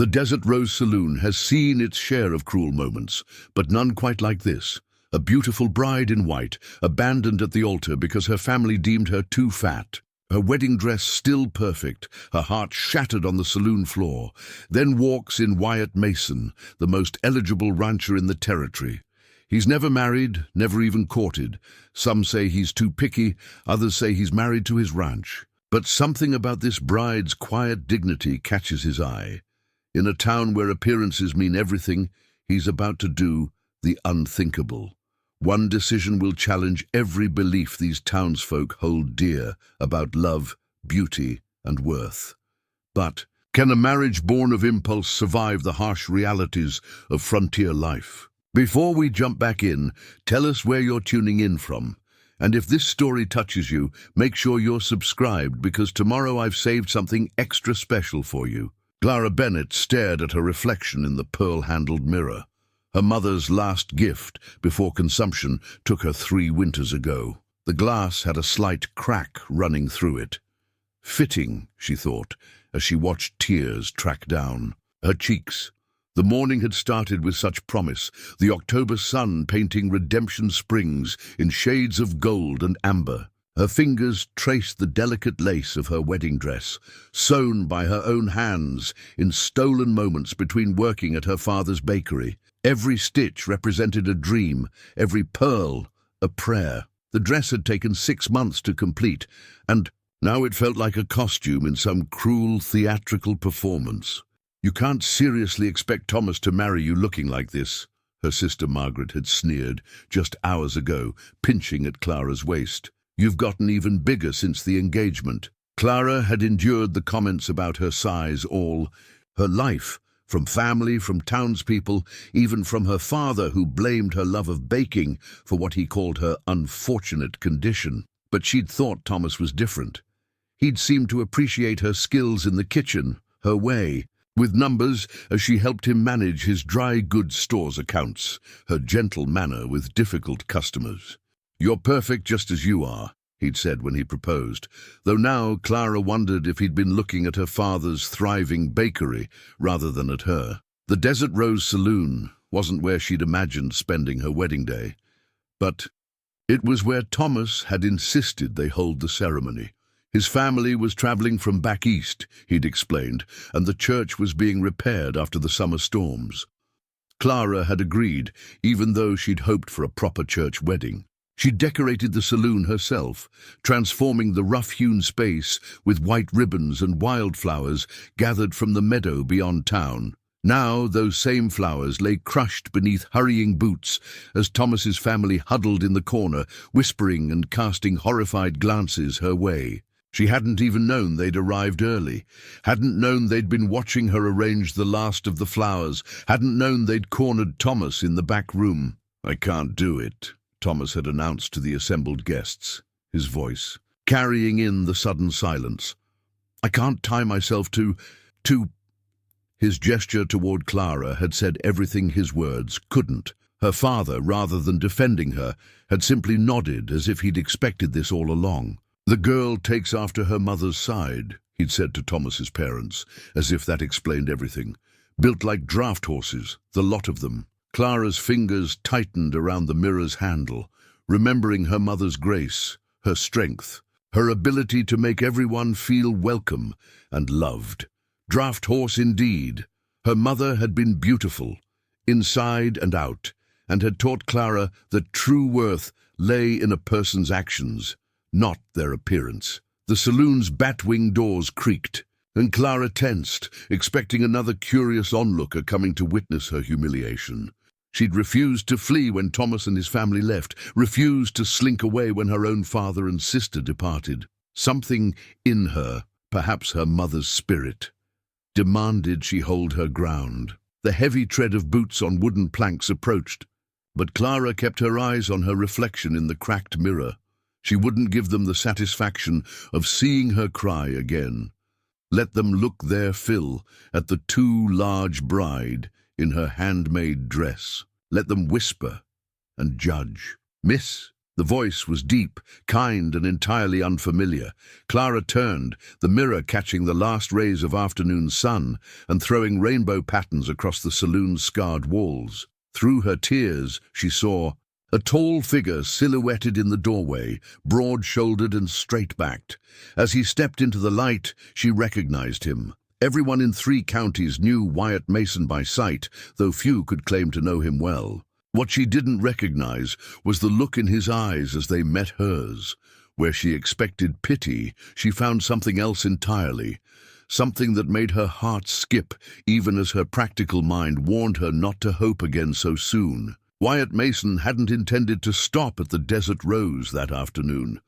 The Desert Rose Saloon has seen its share of cruel moments, but none quite like this. A beautiful bride in white, abandoned at the altar because her family deemed her too fat. Her wedding dress still perfect, her heart shattered on the saloon floor. Then walks in Wyatt Mason, the most eligible rancher in the territory. He's never married, never even courted. Some say he's too picky, others say he's married to his ranch. But something about this bride's quiet dignity catches his eye. In a town where appearances mean everything, he's about to do the unthinkable. One decision will challenge every belief these townsfolk hold dear about love, beauty, and worth. But can a marriage born of impulse survive the harsh realities of frontier life? Before we jump back in, tell us where you're tuning in from. And if this story touches you, make sure you're subscribed, because tomorrow I've saved something extra special for you. Clara Bennett stared at her reflection in the pearl-handled mirror. Her mother's last gift before consumption took her 3 winters ago. The glass had a slight crack running through it. Fitting, she thought, as she watched tears track down her cheeks. The morning had started with such promise, the October sun painting redemption springs in shades of gold and amber. Her fingers traced the delicate lace of her wedding dress, sewn by her own hands in stolen moments between working at her father's bakery. Every stitch represented a dream, every pearl a prayer. The dress had taken 6 months to complete, and now it felt like a costume in some cruel theatrical performance. "You can't seriously expect Thomas to marry you looking like this," her sister Margaret had sneered just hours ago, pinching at Clara's waist. "You've gotten even bigger since the engagement." Clara had endured the comments about her size all her life, from family, from townspeople, even from her father, who blamed her love of baking for what he called her unfortunate condition. But she'd thought Thomas was different. He'd seemed to appreciate her skills in the kitchen, her way with numbers as she helped him manage his dry goods store's accounts, her gentle manner with difficult customers. "You're perfect just as you are," he'd said when he proposed, though now Clara wondered if he'd been looking at her father's thriving bakery rather than at her. The Desert Rose Saloon wasn't where she'd imagined spending her wedding day, but it was where Thomas had insisted they hold the ceremony. His family was traveling from back east, he'd explained, and the church was being repaired after the summer storms. Clara had agreed, even though she'd hoped for a proper church wedding. She decorated the saloon herself, transforming the rough-hewn space with white ribbons and wildflowers gathered from the meadow beyond town. Now those same flowers lay crushed beneath hurrying boots as Thomas's family huddled in the corner, whispering and casting horrified glances her way. She hadn't even known they'd arrived early, hadn't known they'd been watching her arrange the last of the flowers, hadn't known they'd cornered Thomas in the back room. "I can't do it," Thomas had announced to the assembled guests, his voice carrying in the sudden silence. "I can't tie myself to... His gesture toward Clara had said everything his words couldn't. Her father, rather than defending her, had simply nodded as if he'd expected this all along. "The girl takes after her mother's side," he'd said to Thomas's parents, as if that explained everything. "Built like draft horses, the lot of them." Clara's fingers tightened around the mirror's handle, remembering her mother's grace, her strength, her ability to make everyone feel welcome and loved. Draft horse indeed. Her mother had been beautiful, inside and out, and had taught Clara that true worth lay in a person's actions, not their appearance. The saloon's bat-wing doors creaked, and Clara tensed, expecting another curious onlooker coming to witness her humiliation. She'd refused to flee when Thomas and his family left, refused to slink away when her own father and sister departed. Something in her, perhaps her mother's spirit, demanded she hold her ground. The heavy tread of boots on wooden planks approached, but Clara kept her eyes on her reflection in the cracked mirror. She wouldn't give them the satisfaction of seeing her cry again. Let them look their fill at the too large bride in her handmade dress. Let them whisper and judge. "Miss, The voice was deep, kind, and entirely unfamiliar. Clara turned, the mirror catching the last rays of afternoon sun and throwing rainbow patterns across the saloon's scarred walls. Through her tears, she saw a tall figure silhouetted in the doorway, broad-shouldered and straight-backed. As he stepped into the light, she recognized him. Everyone in 3 counties knew Wyatt Mason by sight, though few could claim to know him well. What she didn't recognize was the look in his eyes as they met hers. Where she expected pity, she found something else entirely. Something that made her heart skip, even as her practical mind warned her not to hope again so soon. Wyatt Mason hadn't intended to stop at the Desert Rose that afternoon.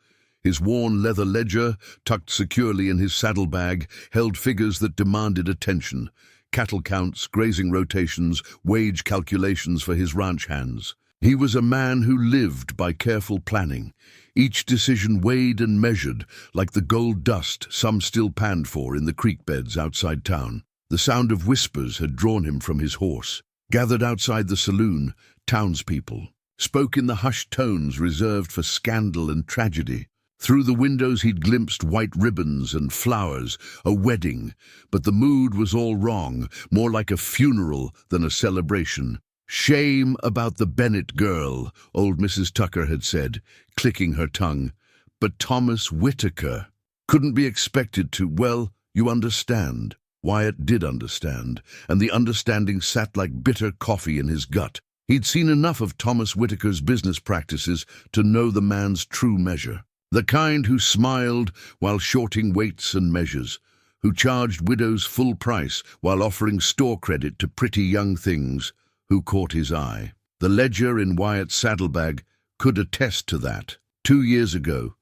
His worn leather ledger, tucked securely in his saddlebag, held figures that demanded attention. Cattle counts, grazing rotations, wage calculations for his ranch hands. He was a man who lived by careful planning, each decision weighed and measured, like the gold dust some still panned for in the creek beds outside town. The sound of whispers had drawn him from his horse. Gathered outside the saloon, townspeople spoke in the hushed tones reserved for scandal and tragedy. Through the windows he'd glimpsed white ribbons and flowers, a wedding, but the mood was all wrong, more like a funeral than a celebration. "Shame about the Bennett girl," old Mrs. Tucker had said, clicking her tongue. "But Thomas Whitaker couldn't be expected to, well, you understand." Wyatt did understand, and the understanding sat like bitter coffee in his gut. He'd seen enough of Thomas Whitaker's business practices to know the man's true measure. The kind who smiled while shorting weights and measures, who charged widows full price while offering store credit to pretty young things, who caught his eye. The ledger in Wyatt's saddlebag could attest to that. 2 years ago,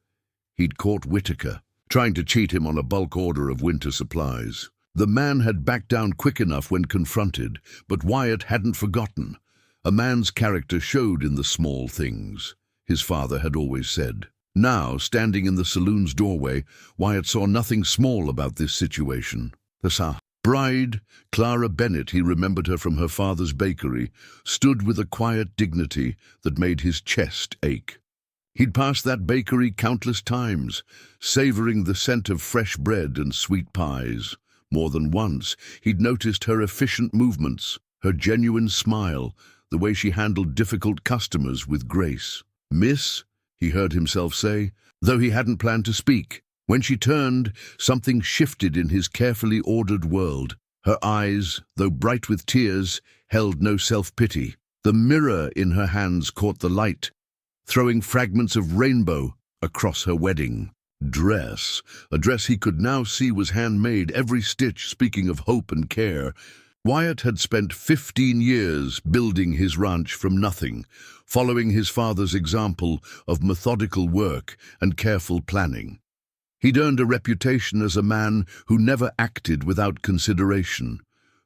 he'd caught Whitaker, trying to cheat him on a bulk order of winter supplies. The man had backed down quick enough when confronted, but Wyatt hadn't forgotten. A man's character showed in the small things, his father had always said. Now, standing in the saloon's doorway, Wyatt saw nothing small about this situation. The bride, Clara Bennett, he remembered her from her father's bakery, stood with a quiet dignity that made his chest ache. He'd passed that bakery countless times, savoring the scent of fresh bread and sweet pies. More than once, he'd noticed her efficient movements, her genuine smile, the way she handled difficult customers with grace. "Miss," he heard himself say, though he hadn't planned to speak. When she turned, something shifted in his carefully ordered world. Her eyes, though bright with tears, held no self-pity. The mirror in her hands caught the light, throwing fragments of rainbow across her wedding dress. A dress he could now see was handmade, every stitch speaking of hope and care. Wyatt had spent 15 years building his ranch from nothing, following his father's example of methodical work and careful planning. He'd earned a reputation as a man who never acted without consideration,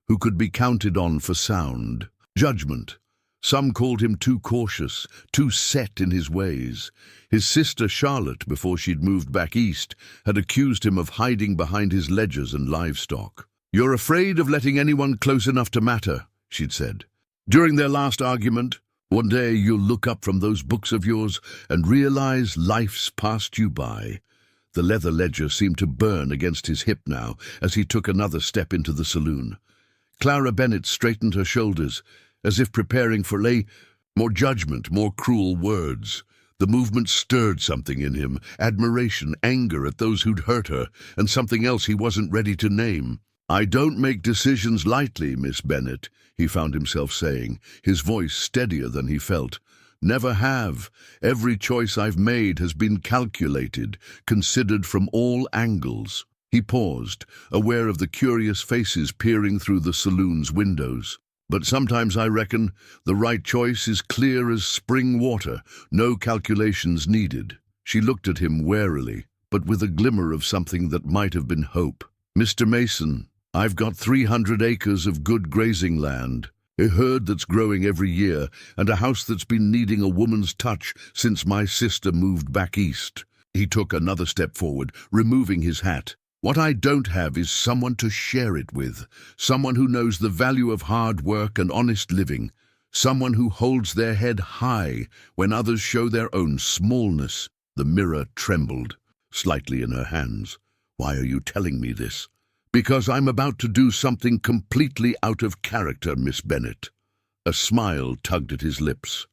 who could be counted on for sound judgment. Some called him too cautious, too set in his ways. His sister Charlotte, before she'd moved back east, had accused him of hiding behind his ledgers and livestock. "You're afraid of letting anyone close enough to matter," she'd said. "During their last argument, one day you'll look up from those books of yours and realize life's passed you by." The leather ledger seemed to burn against his hip now as he took another step into the saloon. Clara Bennett straightened her shoulders, as if preparing for more judgment, more cruel words. The movement stirred something in him, admiration, anger at those who'd hurt her, and something else he wasn't ready to name. "I don't make decisions lightly, Miss Bennett," he found himself saying, his voice steadier than he felt. "Never have. Every choice I've made has been calculated, considered from all angles." He paused, aware of the curious faces peering through the saloon's windows. "But sometimes I reckon the right choice is clear as spring water, no calculations needed." She looked at him warily, but with a glimmer of something that might have been hope. "Mr. Mason, I've got 300 acres of good grazing land, a herd that's growing every year, and a house that's been needing a woman's touch since my sister moved back east." He took another step forward, removing his hat. "What I don't have is someone to share it with, someone who knows the value of hard work and honest living, Someone who holds their head high when others show their own smallness. The mirror trembled slightly in her hands. Why are you telling me this? Because I'm about to do something completely out of character, Miss Bennet. A smile tugged at his lips.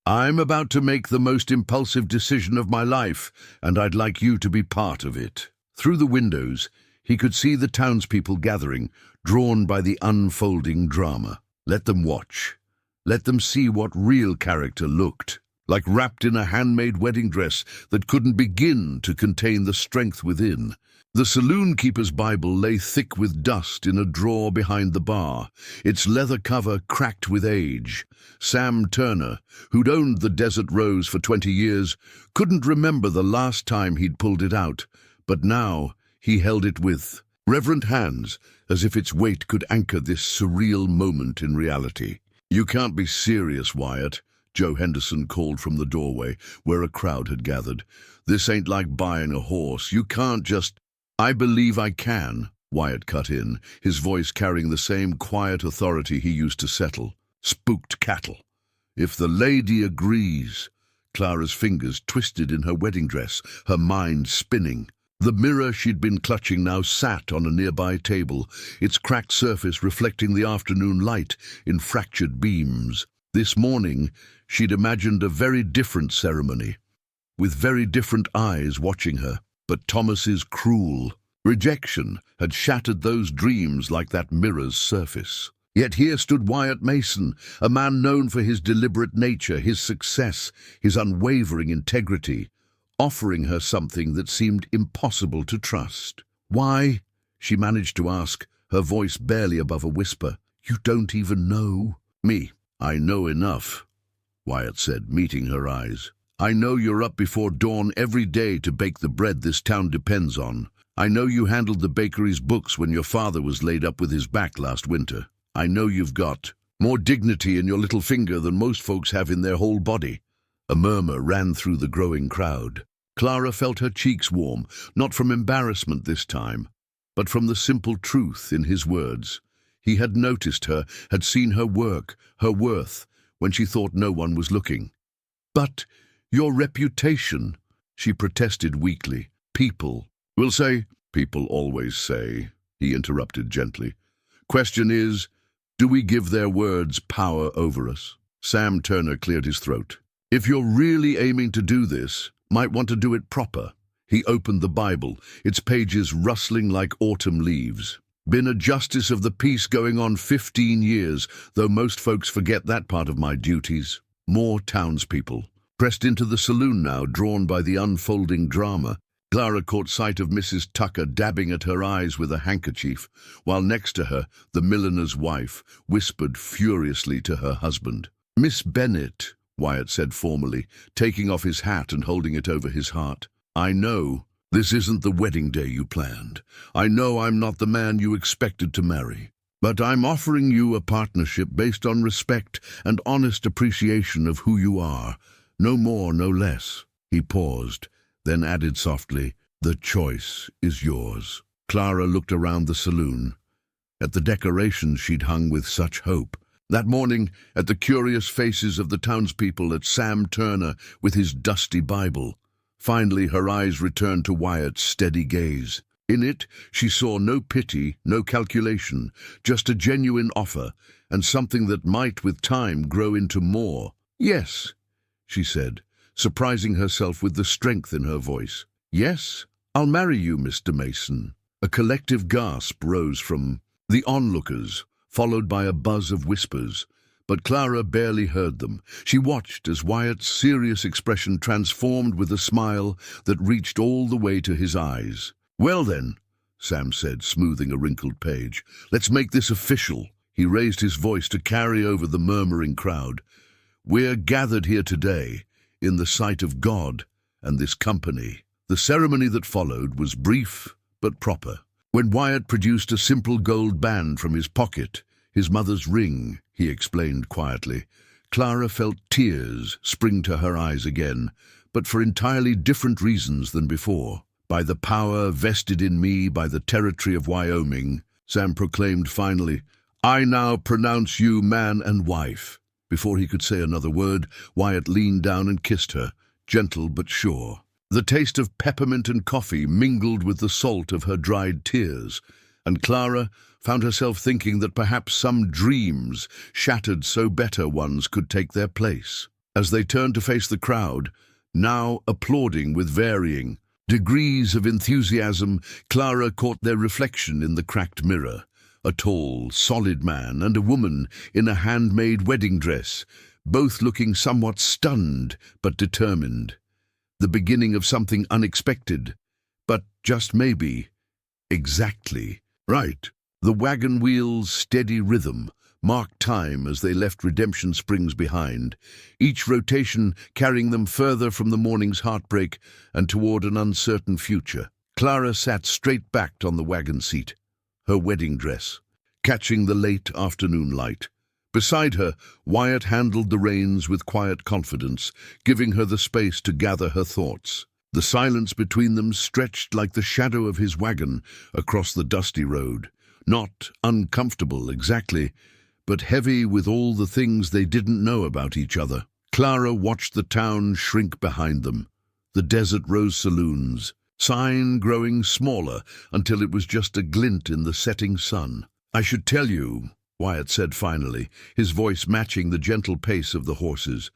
I'm about to make the most impulsive decision of my life, and I'd like you to be part of it. Through the windows, he could see the townspeople gathering, drawn by the unfolding drama. Let them watch. Let them see what real character looked like, wrapped in a handmade wedding dress that couldn't begin to contain the strength within. The saloon-keeper's Bible lay thick with dust in a drawer behind the bar, its leather cover cracked with age. Sam Turner, who'd owned the Desert Rose for 20 years, couldn't remember the last time he'd pulled it out, but now he held it with reverent hands, as if its weight could anchor this surreal moment in reality. "You can't be serious, Wyatt," Joe Henderson called from the doorway, where a crowd had gathered. "This ain't like buying a horse. You can't just—" "I believe I can," Wyatt cut in, his voice carrying the same quiet authority he used to settle. "Spooked cattle. If the lady agrees." Clara's fingers twisted in her wedding dress, her mind spinning. The mirror she'd been clutching now sat on a nearby table, its cracked surface reflecting the afternoon light in fractured beams. This morning, she'd imagined a very different ceremony, with very different eyes watching her. But Thomas's cruel rejection had shattered those dreams like that mirror's surface. Yet here stood Wyatt Mason, a man known for his deliberate nature, his success, his unwavering integrity, offering her something that seemed impossible to trust. "Why?" she managed to ask, her voice barely above a whisper. "You don't even know." "Me, I know enough," Wyatt said, meeting her eyes. "I know you're up before dawn every day to bake the bread this town depends on. I know you handled the bakery's books when your father was laid up with his back last winter. I know you've got more dignity in your little finger than most folks have in their whole body." A murmur ran through the growing crowd. Clara felt her cheeks warm, not from embarrassment this time, but from the simple truth in his words. He had noticed her, had seen her work, her worth, when she thought no one was looking. "But your reputation," she protested weakly. "People will say—" "People always say," he interrupted gently. "Question is, do we give their words power over us?" Sam Turner cleared his throat. "If you're really aiming to do this, might want to do it proper." He opened the Bible, its pages rustling like autumn leaves. "Been a justice of the peace going on 15 years, though most folks forget that part of my duties." More townspeople pressed into the saloon now, drawn by the unfolding drama. Clara caught sight of Mrs. Tucker dabbing at her eyes with a handkerchief, while next to her, the milliner's wife whispered furiously to her husband. "Miss Bennet," Wyatt said formally, taking off his hat and holding it over his heart. "I know this isn't the wedding day you planned. I know I'm not the man you expected to marry. But I'm offering you a partnership based on respect and honest appreciation of who you are. No more, no less." He paused, then added softly, "The choice is yours." Clara looked around the saloon, at the decorations she'd hung with such hope. That morning, at the curious faces of the townspeople, at Sam Turner with his dusty Bible. Finally, her eyes returned to Wyatt's steady gaze. In it, she saw no pity, no calculation, just a genuine offer, and something that might, with time, grow into more. "Yes," she said, surprising herself with the strength in her voice. "Yes, I'll marry you, Mr. Mason." A collective gasp rose from the onlookers, followed by a buzz of whispers. But Clara barely heard them. She watched as Wyatt's serious expression transformed with a smile that reached all the way to his eyes. "Well then," Sam said, smoothing a wrinkled page, "let's make this official." He raised his voice to carry over the murmuring crowd. "We're gathered here today, in the sight of God and this company." The ceremony that followed was brief but proper. When Wyatt produced a simple gold band from his pocket, his mother's ring, he explained quietly, Clara felt tears spring to her eyes again, but for entirely different reasons than before. "By the power vested in me by the territory of Wyoming," Sam proclaimed finally, "I now pronounce you man and wife." Before he could say another word, Wyatt leaned down and kissed her, gentle but sure. The taste of peppermint and coffee mingled with the salt of her dried tears, and Clara found herself thinking that perhaps some dreams, shattered so better ones, could take their place. As they turned to face the crowd, now applauding with varying degrees of enthusiasm, Clara caught their reflection in the cracked mirror. A tall, solid man and a woman in a handmade wedding dress, both looking somewhat stunned but determined. The beginning of something unexpected, but just maybe, exactly right. The wagon wheel's steady rhythm marked time as they left Redemption Springs behind, each rotation carrying them further from the morning's heartbreak and toward an uncertain future. Clara sat straight-backed on the wagon seat, her wedding dress catching the late afternoon light. Beside her, Wyatt handled the reins with quiet confidence, giving her the space to gather her thoughts. The silence between them stretched like the shadow of his wagon across the dusty road, not uncomfortable exactly, but heavy with all the things they didn't know about each other. Clara watched the town shrink behind them, the Desert Rose Saloon's sign growing smaller until it was just a glint in the setting sun. "I should tell you," Wyatt said finally, his voice matching the gentle pace of the horses.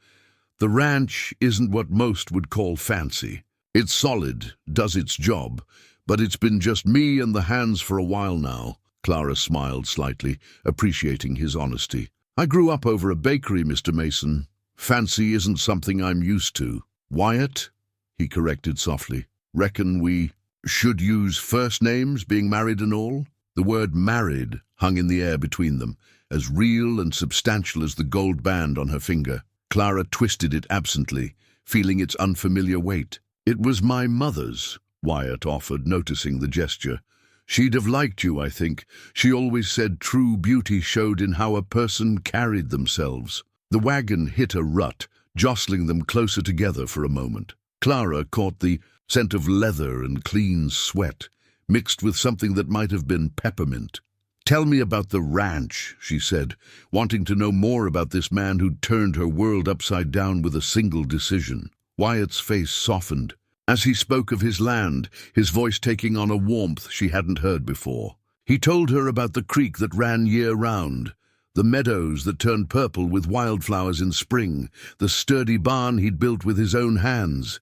"The ranch isn't what most would call fancy. It's solid, does its job, but it's been just me and the hands for a while now." Clara smiled slightly, appreciating his honesty. "I grew up over a bakery, Mr. Mason. Fancy isn't something I'm used to." "Wyatt," he corrected softly. "Reckon we should use first names, being married and all?" The word married hung in the air between them, as real and substantial as the gold band on her finger. Clara twisted it absently, feeling its unfamiliar weight. "It was my mother's," Wyatt offered, noticing the gesture. "She'd have liked you, I think. She always said true beauty showed in how a person carried themselves." The wagon hit a rut, jostling them closer together for a moment. Clara caught the scent of leather and clean sweat, mixed with something that might have been peppermint. "Tell me about the ranch," she said, wanting to know more about this man who'd turned her world upside down with a single decision. Wyatt's face softened as he spoke of his land, his voice taking on a warmth she hadn't heard before. He told her about the creek that ran year-round, the meadows that turned purple with wildflowers in spring, the sturdy barn he'd built with his own hands.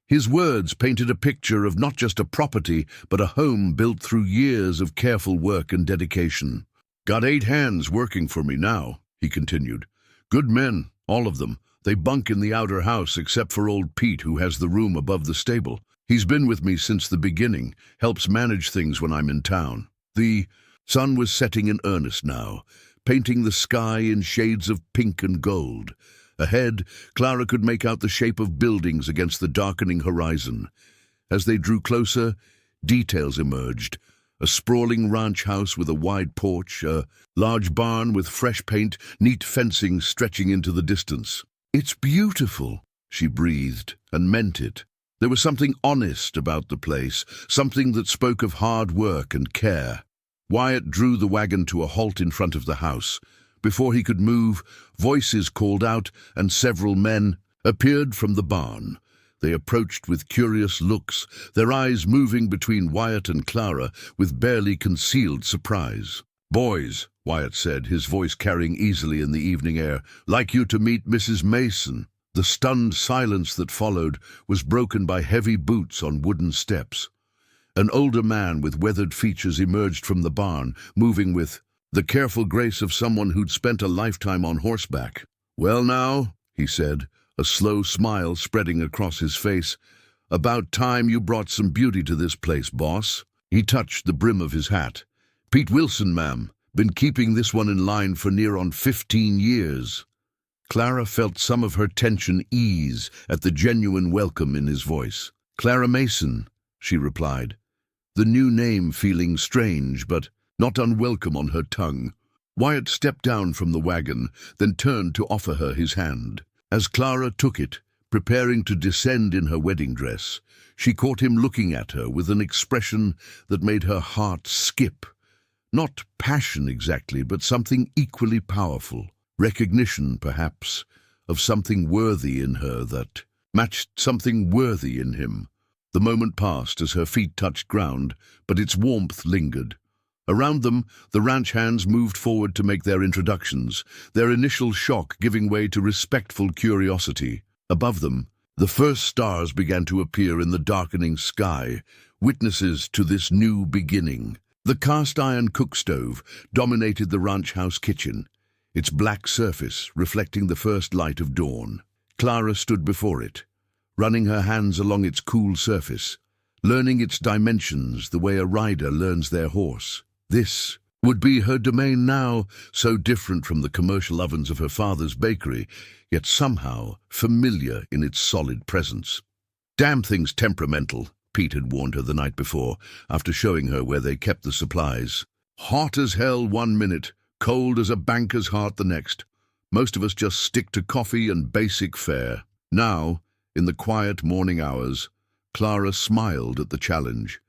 His words painted a picture of not just a property, but a home built through years of careful work and dedication. "Got 8 hands working for me now," he continued. "Good men, all of them. They bunk in the outer house except for old Pete, who has the room above the stable. He's been with me since the beginning, helps manage things when I'm in town." The sun was setting in earnest now, painting the sky in shades of pink and gold. Ahead, Clara could make out the shape of buildings against the darkening horizon. As they drew closer, details emerged. A sprawling ranch house with a wide porch, a large barn with fresh paint, neat fencing stretching into the distance. "It's beautiful," she breathed, and meant it. There was something honest about the place, something that spoke of hard work and care. Wyatt drew the wagon to a halt in front of the house. Before he could move, voices called out, and several men appeared from the barn. They approached with curious looks, their eyes moving between Wyatt and Clara with barely concealed surprise. "Boys," Wyatt said, his voice carrying easily in the evening air, "like you to meet Mrs. Mason." The stunned silence that followed was broken by heavy boots on wooden steps. An older man with weathered features emerged from the barn, moving with the careful grace of someone who'd spent a lifetime on horseback. "Well now," he said, a slow smile spreading across his face, "about time you brought some beauty to this place, boss." He touched the brim of his hat. "Pete Wilson, ma'am. Been keeping this one in line for near on 15 years. Clara felt some of her tension ease at the genuine welcome in his voice. "Clara Mason," she replied, the new name feeling strange but not unwelcome on her tongue. Wyatt stepped down from the wagon, then turned to offer her his hand. As Clara took it, preparing to descend in her wedding dress, she caught him looking at her with an expression that made her heart skip. Not passion exactly, but something equally powerful. Recognition, perhaps, of something worthy in her that matched something worthy in him. The moment passed as her feet touched ground, but its warmth lingered. Around them, the ranch hands moved forward to make their introductions, their initial shock giving way to respectful curiosity. Above them, the first stars began to appear in the darkening sky, witnesses to this new beginning. The cast-iron cook stove dominated the ranch house kitchen, its black surface reflecting the first light of dawn. Clara stood before it, running her hands along its cool surface, learning its dimensions the way a rider learns their horse. This would be her domain now, so different from the commercial ovens of her father's bakery, yet somehow familiar in its solid presence. "Damn thing's temperamental," Pete had warned her the night before, after showing her where they kept the supplies. "Hot as hell one minute, cold as a banker's heart the next. Most of us just stick to coffee and basic fare." Now, in the quiet morning hours, Clara smiled at the challenge.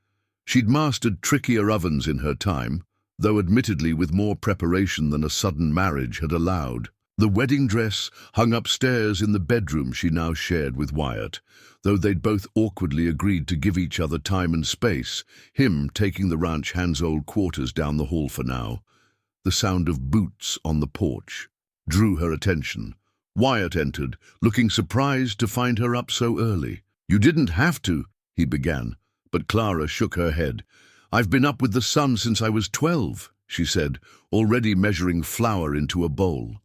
She'd mastered trickier ovens in her time, though admittedly with more preparation than a sudden marriage had allowed. The wedding dress hung upstairs in the bedroom she now shared with Wyatt, though they'd both awkwardly agreed to give each other time and space, him taking the ranch hand's old quarters down the hall for now. The sound of boots on the porch drew her attention. Wyatt entered, looking surprised to find her up so early. "You didn't have to," he began, but Clara shook her head. "I've been up with the sun since I was 12, she said, already measuring flour into a bowl.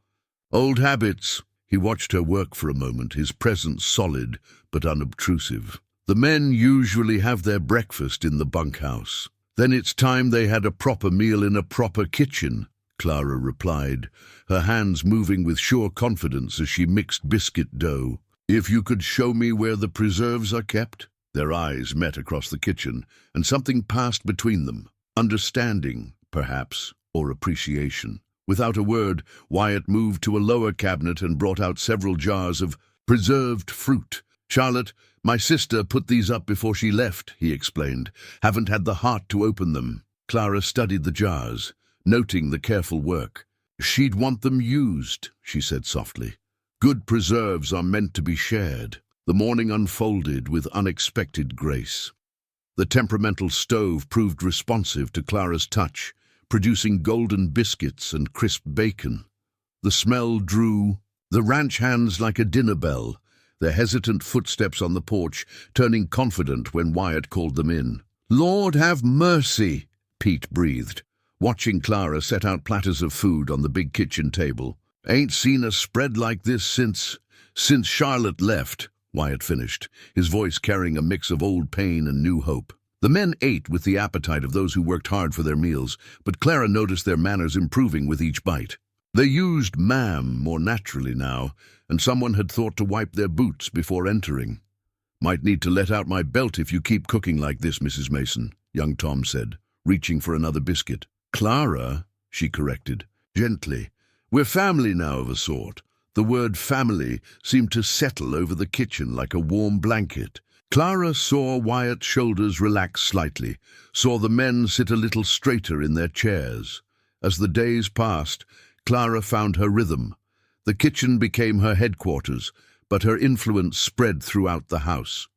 "Old habits." He watched her work for a moment, his presence solid but unobtrusive. "The men usually have their breakfast in the bunkhouse. Then it's time they had a proper meal in a proper kitchen," Clara replied, her hands moving with sure confidence as she mixed biscuit dough. "If you could show me where the preserves are kept?" Their eyes met across the kitchen, and something passed between them. Understanding, perhaps, or appreciation. Without a word, Wyatt moved to a lower cabinet and brought out several jars of preserved fruit. "Charlotte, my sister put these up before she left," he explained. "Haven't had the heart to open them." Clara studied the jars, noting the careful work. "She'd want them used," she said softly. "Good preserves are meant to be shared." The morning unfolded with unexpected grace. The temperamental stove proved responsive to Clara's touch, producing golden biscuits and crisp bacon. The smell drew the ranch hands like a dinner bell, their hesitant footsteps on the porch turning confident when Wyatt called them in. "Lord have mercy," Pete breathed, watching Clara set out platters of food on the big kitchen table. "Ain't seen a spread like this since Charlotte left," Wyatt finished, his voice carrying a mix of old pain and new hope. The men ate with the appetite of those who worked hard for their meals, but Clara noticed their manners improving with each bite. They used ma'am more naturally now, and someone had thought to wipe their boots before entering. "Might need to let out my belt if you keep cooking like this, Mrs. Mason," young Tom said, reaching for another biscuit. "Clara," she corrected, gently. "We're family now of a sort." The word family seemed to settle over the kitchen like a warm blanket. Clara saw Wyatt's shoulders relax slightly, saw the men sit a little straighter in their chairs. As the days passed, Clara found her rhythm. The kitchen became her headquarters, but her influence spread throughout the house.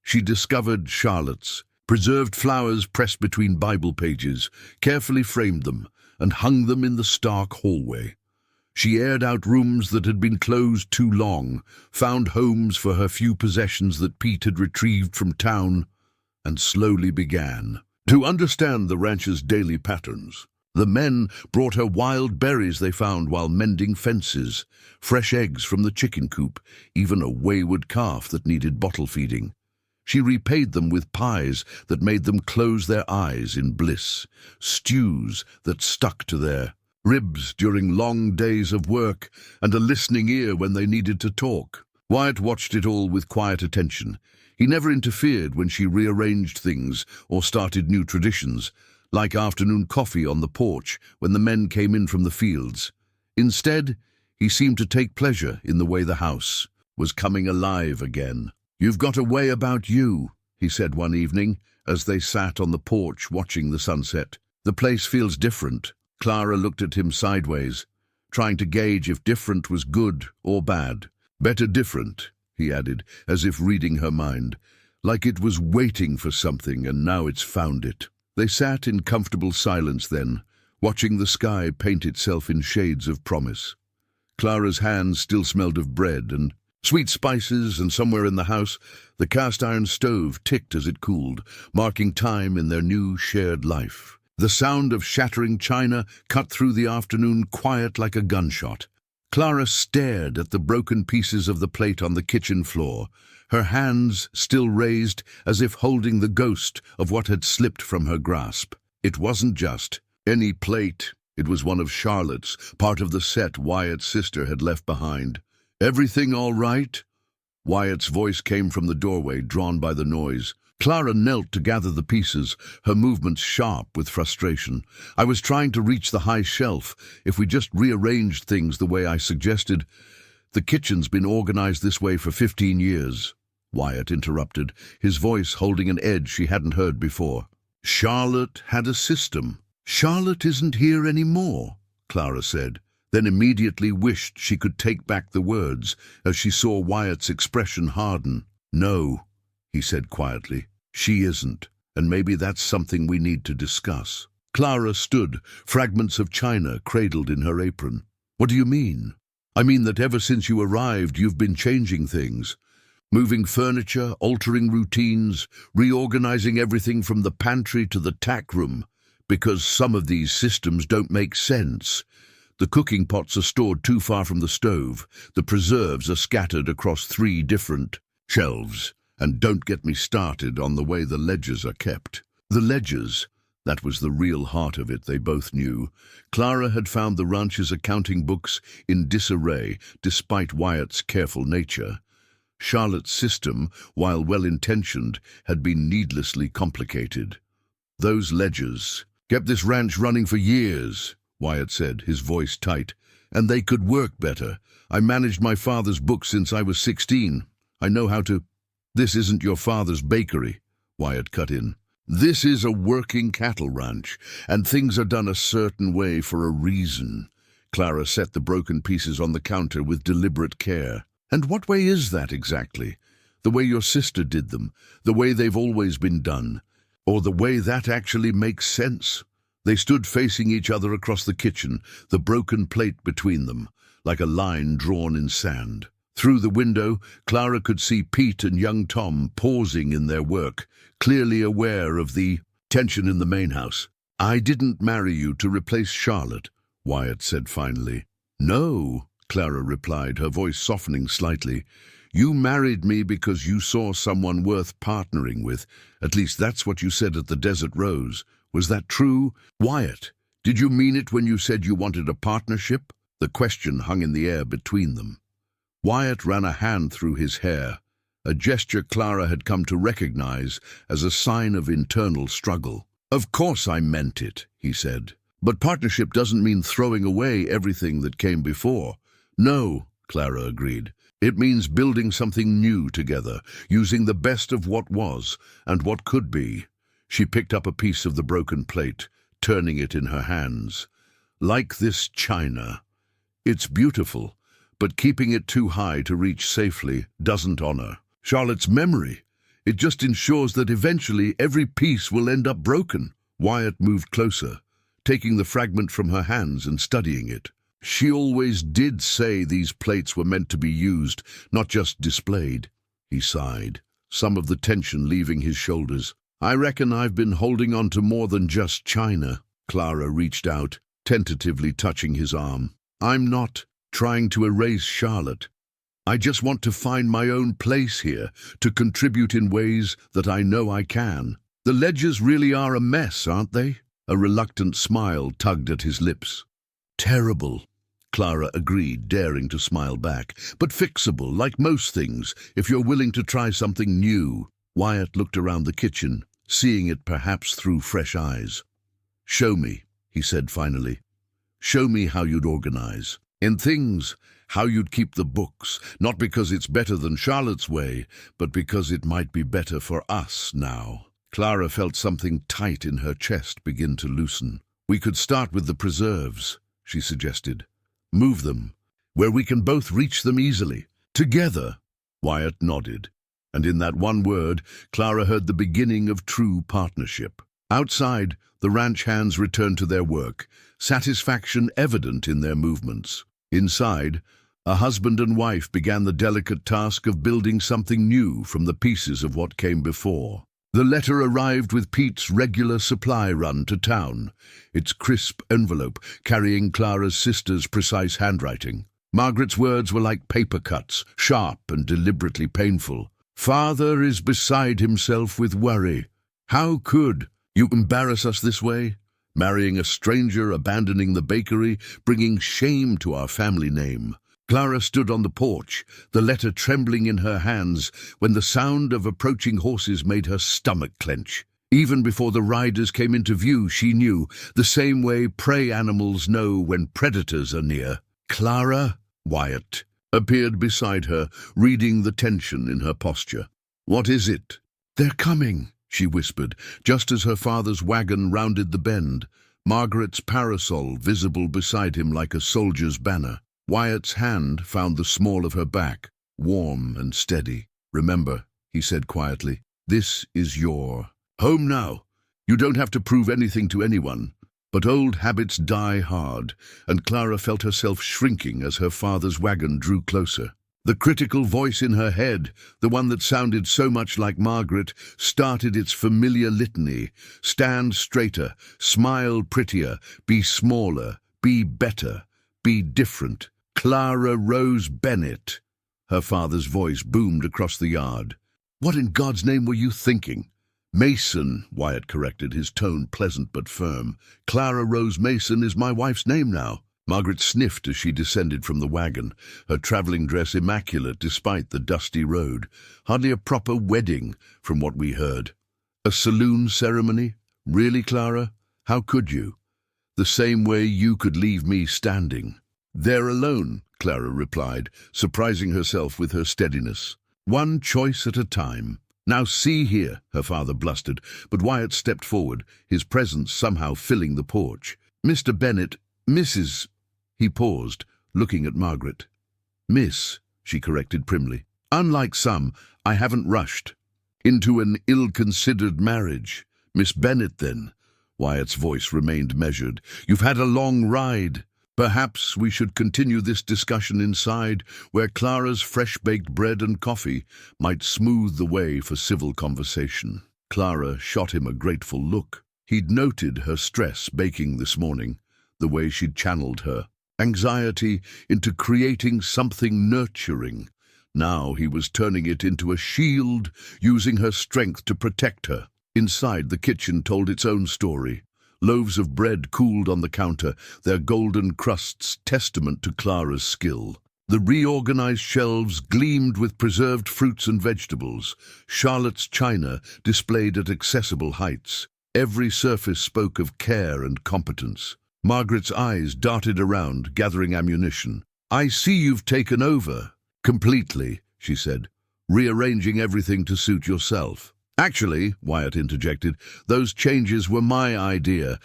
She discovered Charlotte's, preserved flowers pressed between Bible pages, carefully framed them, and hung them in the stark hallway. She aired out rooms that had been closed too long, found homes for her few possessions that Pete had retrieved from town, and slowly began to understand the ranch's daily patterns. The men brought her wild berries they found while mending fences, fresh eggs from the chicken coop, even a wayward calf that needed bottle feeding. She repaid them with pies that made them close their eyes in bliss, stews that stuck to their ribs during long days of work, and a listening ear when they needed to talk. Wyatt watched it all with quiet attention. He never interfered when she rearranged things or started new traditions, like afternoon coffee on the porch when the men came in from the fields. Instead, he seemed to take pleasure in the way the house was coming alive again. "You've got a way about you," he said one evening, as they sat on the porch watching the sunset. "The place feels different." Clara looked at him sideways. trying to gauge if different was good or bad. Better different, he added, as if reading her mind. Like it was waiting for something and now it's found it. They sat in comfortable silence then, watching the sky paint itself in shades of promise. Clara's hands still smelled of bread and sweet spices, and somewhere in the house, the cast-iron stove ticked as it cooled, marking time in their new shared life. The sound of shattering china cut through the afternoon quiet like a gunshot. Clara stared at the broken pieces of the plate on the kitchen floor, her hands still raised as if holding the ghost of what had slipped from her grasp. It wasn't just any plate. It was one of Charlotte's, part of the set Wyatt's sister had left behind. "Everything all right?" Wyatt's voice came from the doorway, drawn by the noise. Clara knelt to gather the pieces, her movements sharp with frustration. "I was trying to reach the high shelf. If we just rearranged things the way I suggested—" "The kitchen's been organized this way for 15 years," Wyatt interrupted, his voice holding an edge she hadn't heard before. "Charlotte had a system." "Charlotte isn't here anymore," Clara said, then immediately wished she could take back the words as she saw Wyatt's expression harden. "No," he said quietly, "she isn't, and maybe that's something we need to discuss." Clara stood, fragments of china cradled in her apron. "What do you mean?" "I mean that ever since you arrived, you've been changing things. Moving furniture, altering routines, reorganizing everything from the pantry to the tack room, because some of these systems don't make sense. The cooking pots are stored too far from the stove, the preserves are scattered across 3 different shelves, and don't get me started on the way the ledgers are kept." The ledgers, that was the real heart of it, they both knew. Clara had found the ranch's accounting books in disarray, despite Wyatt's careful nature. Charlotte's system, while well-intentioned, had been needlessly complicated. "Those ledgers kept this ranch running for years," Wyatt said, his voice tight, "and they could work better. I managed my father's books since I was 16. I know how to—" "This isn't your father's bakery," Wyatt cut in. "This is a working cattle ranch, and things are done a certain way for a reason." Clara set the broken pieces on the counter with deliberate care. "And what way is that exactly? The way your sister did them, the way they've always been done, or the way that actually makes sense?" They stood facing each other across the kitchen, the broken plate between them, like a line drawn in sand. Through the window, Clara could see Pete and young Tom pausing in their work, clearly aware of the tension in the main house. "I didn't marry you to replace Charlotte," Wyatt said finally. "No," Clara replied, her voice softening slightly. "You married me because you saw someone worth partnering with. At least that's what you said at the Desert Rose. Was that true?" "Wyatt, did you mean it when you said you wanted a partnership?" The question hung in the air between them. Wyatt ran a hand through his hair, a gesture Clara had come to recognize as a sign of internal struggle. "Of course I meant it," he said. "But partnership doesn't mean throwing away everything that came before." "No," Clara agreed. "It means building something new together, using the best of what was and what could be." She picked up a piece of the broken plate, turning it in her hands. "Like this china. It's beautiful, but keeping it too high to reach safely doesn't honor Charlotte's memory. It just ensures that eventually every piece will end up broken." Wyatt moved closer, taking the fragment from her hands and studying it. "She always did say these plates were meant to be used, not just displayed." He sighed, some of the tension leaving his shoulders. "I reckon I've been holding on to more than just china." Clara reached out, tentatively touching his arm. "I'm not trying to erase Charlotte. I just want to find my own place here, to contribute in ways that I know I can." "The ledgers really are a mess, aren't they?" A reluctant smile tugged at his lips. "Terrible," Clara agreed, daring to smile back. "But fixable, like most things, if you're willing to try something new." Wyatt looked around the kitchen, seeing it perhaps through fresh eyes. "Show me," he said finally. "Show me how you'd organize. In things, how you'd keep the books, not because it's better than Charlotte's way, but because it might be better for us now." Clara felt something tight in her chest begin to loosen. "We could start with the preserves," she suggested. Move them, where we can both reach them easily. Together. Wyatt nodded, and in that one word, Clara heard the beginning of true partnership. Outside, the ranch hands returned to their work, satisfaction evident in their movements. Inside, a husband and wife began the delicate task of building something new from the pieces of what came before. The letter arrived with Pete's regular supply run to town, its crisp envelope carrying Clara's sister's precise handwriting. Margaret's words were like paper cuts, sharp and deliberately painful. "Father is beside himself with worry. How could you embarrass us this way? Marrying a stranger, abandoning the bakery, bringing shame to our family name." Clara stood on the porch, the letter trembling in her hands, when the sound of approaching horses made her stomach clench. Even before the riders came into view, she knew, the same way prey animals know when predators are near. "Clara?" Wyatt appeared beside her, reading the tension in her posture. "What is it?" "They're coming," she whispered, just as her father's wagon rounded the bend, Margaret's parasol visible beside him like a soldier's banner. Wyatt's hand found the small of her back, warm and steady. "Remember," he said quietly, "this is your home now. You don't have to prove anything to anyone." But old habits die hard, and Clara felt herself shrinking as her father's wagon drew closer. The critical voice in her head, the one that sounded so much like Margaret, started its familiar litany. "Stand straighter, smile prettier, be smaller, be better, be different. Clara Rose Bennett." Her father's voice boomed across the yard. "What in God's name were you thinking?" "Mason," Wyatt corrected, his tone pleasant but firm. "Clara Rose Mason is my wife's name now." Margaret sniffed as she descended from the wagon, her traveling dress immaculate despite the dusty road. Hardly a proper wedding, from what we heard. "A saloon ceremony? Really, Clara? How could you? The same way you could leave me standing." "They're alone," Clara replied, surprising herself with her steadiness. "One choice at a time. Now see here," her father blustered, but Wyatt stepped forward, his presence somehow filling the porch. "Mr. Bennett, Mrs." He paused, looking at Margaret. "Miss," she corrected primly. "Unlike some, I haven't rushed into an ill-considered marriage. Miss Bennett, then." Wyatt's voice remained measured. "You've had a long ride. Perhaps we should continue this discussion inside, where Clara's fresh-baked bread and coffee might smooth the way for civil conversation." Clara shot him a grateful look. He'd noted her stress baking this morning, the way she'd channeled her anxiety into creating something nurturing. Now he was turning it into a shield, using her strength to protect her. Inside, the kitchen told its own story. Loaves of bread cooled on the counter, their golden crusts testament to Clara's skill. The reorganized shelves gleamed with preserved fruits and vegetables, Charlotte's china displayed at accessible heights. Every surface spoke of care and competence. Margaret's eyes darted around, gathering ammunition. "I see you've taken over." "Completely," she said, "rearranging everything to suit yourself." "Actually," Wyatt interjected, "those changes were my idea.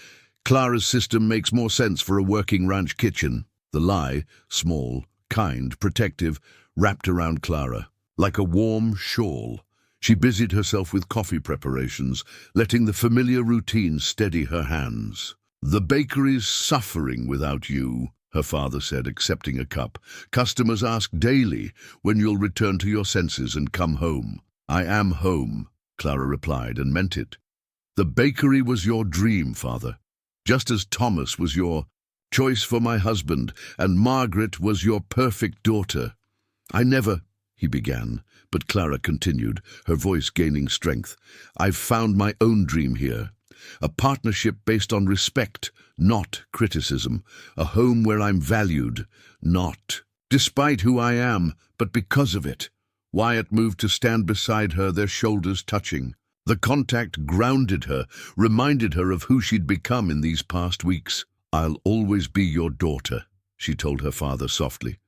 Clara's system makes more sense for a working ranch kitchen." The lie, small, kind, protective, wrapped around Clara, like a warm shawl. She busied herself with coffee preparations, letting the familiar routine steady her hands. "The bakery's suffering without you," her father said, accepting a cup. "Customers ask daily when you'll return to your senses and come home." "I am home," Clara replied, and meant it. "The bakery was your dream, Father, just as Thomas was your choice for my husband, and Margaret was your perfect daughter. I never—" he began, but Clara continued, her voice gaining strength. "I've found my own dream here. A partnership based on respect, not criticism. A home where I'm valued, not despite who I am, but because of it." Wyatt moved to stand beside her, their shoulders touching. The contact grounded her, reminded her of who she'd become in these past weeks. "I'll always be your daughter," she told her father softly.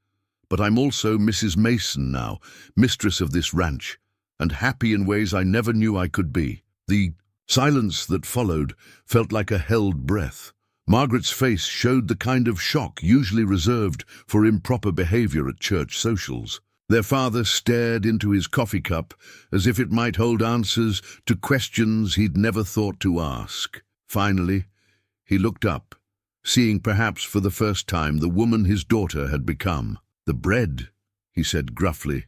"But I'm also Mrs. Mason now, mistress of this ranch, and happy in ways I never knew I could be." The silence that followed felt like a held breath. Margaret's face showed the kind of shock usually reserved for improper behavior at church socials. Their father stared into his coffee cup as if it might hold answers to questions he'd never thought to ask. Finally, he looked up, seeing perhaps for the first time the woman his daughter had become. "The bread," he said gruffly,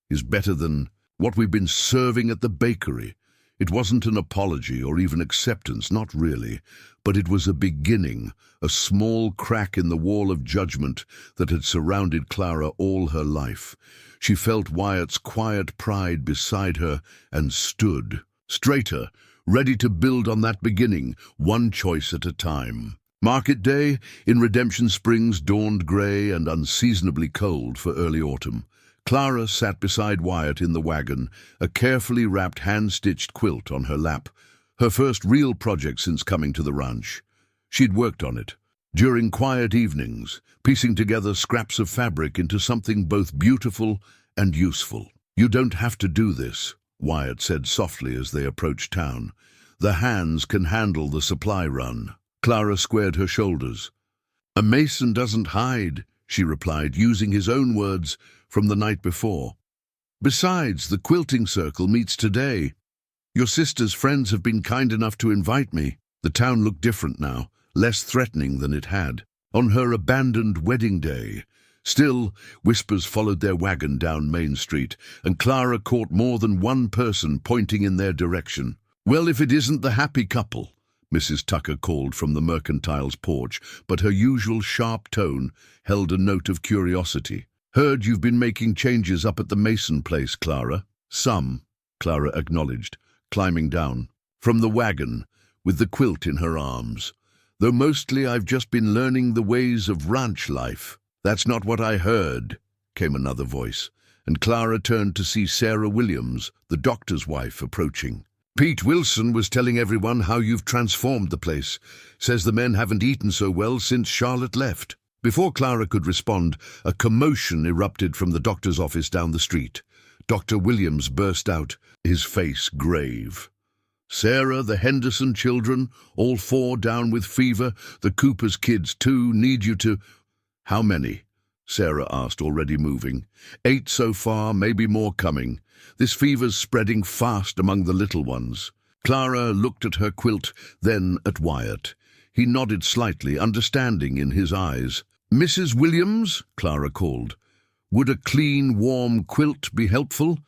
"is better than what we've been serving at the bakery." It wasn't an apology or even acceptance, not really, but it was a beginning, a small crack in the wall of judgment that had surrounded Clara all her life. She felt Wyatt's quiet pride beside her and stood, straighter, ready to build on that beginning, one choice at a time. Market day in Redemption Springs dawned grey and unseasonably cold for early autumn. Clara sat beside Wyatt in the wagon, a carefully wrapped hand-stitched quilt on her lap, her first real project since coming to the ranch. She'd worked on it, during quiet evenings, piecing together scraps of fabric into something both beautiful and useful. "You don't have to do this," Wyatt said softly as they approached town. "The hands can handle the supply run." Clara squared her shoulders. "A mason doesn't hide," she replied, using his own words from the night before. "Besides, the quilting circle meets today. Your sister's friends have been kind enough to invite me." The town looked different now, less threatening than it had on her abandoned wedding day. Still, whispers followed their wagon down Main Street, and Clara caught more than one person pointing in their direction. "Well, if it isn't the happy couple," Mrs. Tucker called from the mercantile's porch, but her usual sharp tone held a note of curiosity. "Heard you've been making changes up at the Mason place, Clara." "Some," Clara acknowledged, climbing down from the wagon with the quilt in her arms. "Though mostly I've just been learning the ways of ranch life." "That's not what I heard," came another voice, and Clara turned to see Sarah Williams, the doctor's wife, approaching. "Pete Wilson was telling everyone how you've transformed the place. Says the men haven't eaten so well since Charlotte left." Before Clara could respond, a commotion erupted from the doctor's office down the street. Dr. Williams burst out, his face grave. "Sarah, the Henderson children, all 4 down with fever. The Cooper's kids, too, need you to—" "How many?" Sarah asked, already moving. 8 so far, maybe more coming. This fever's spreading fast among the little ones." Clara looked at her quilt, then at Wyatt. He nodded slightly, understanding in his eyes. "Mrs. Williams," Clara called, "would a clean, warm quilt be helpful?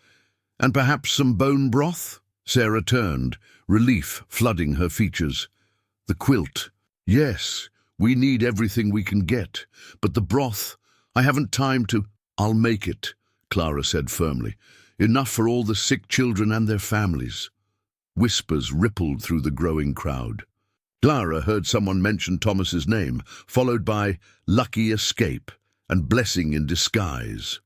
And perhaps some bone broth?" Sarah turned, relief flooding her features. "The quilt. Yes, we need everything we can get. But the broth, I haven't time to—" "I'll make it," Clara said firmly. "Enough for all the sick children and their families." Whispers rippled through the growing crowd. Clara heard someone mention Thomas's name, followed by "lucky escape" and "blessing in disguise."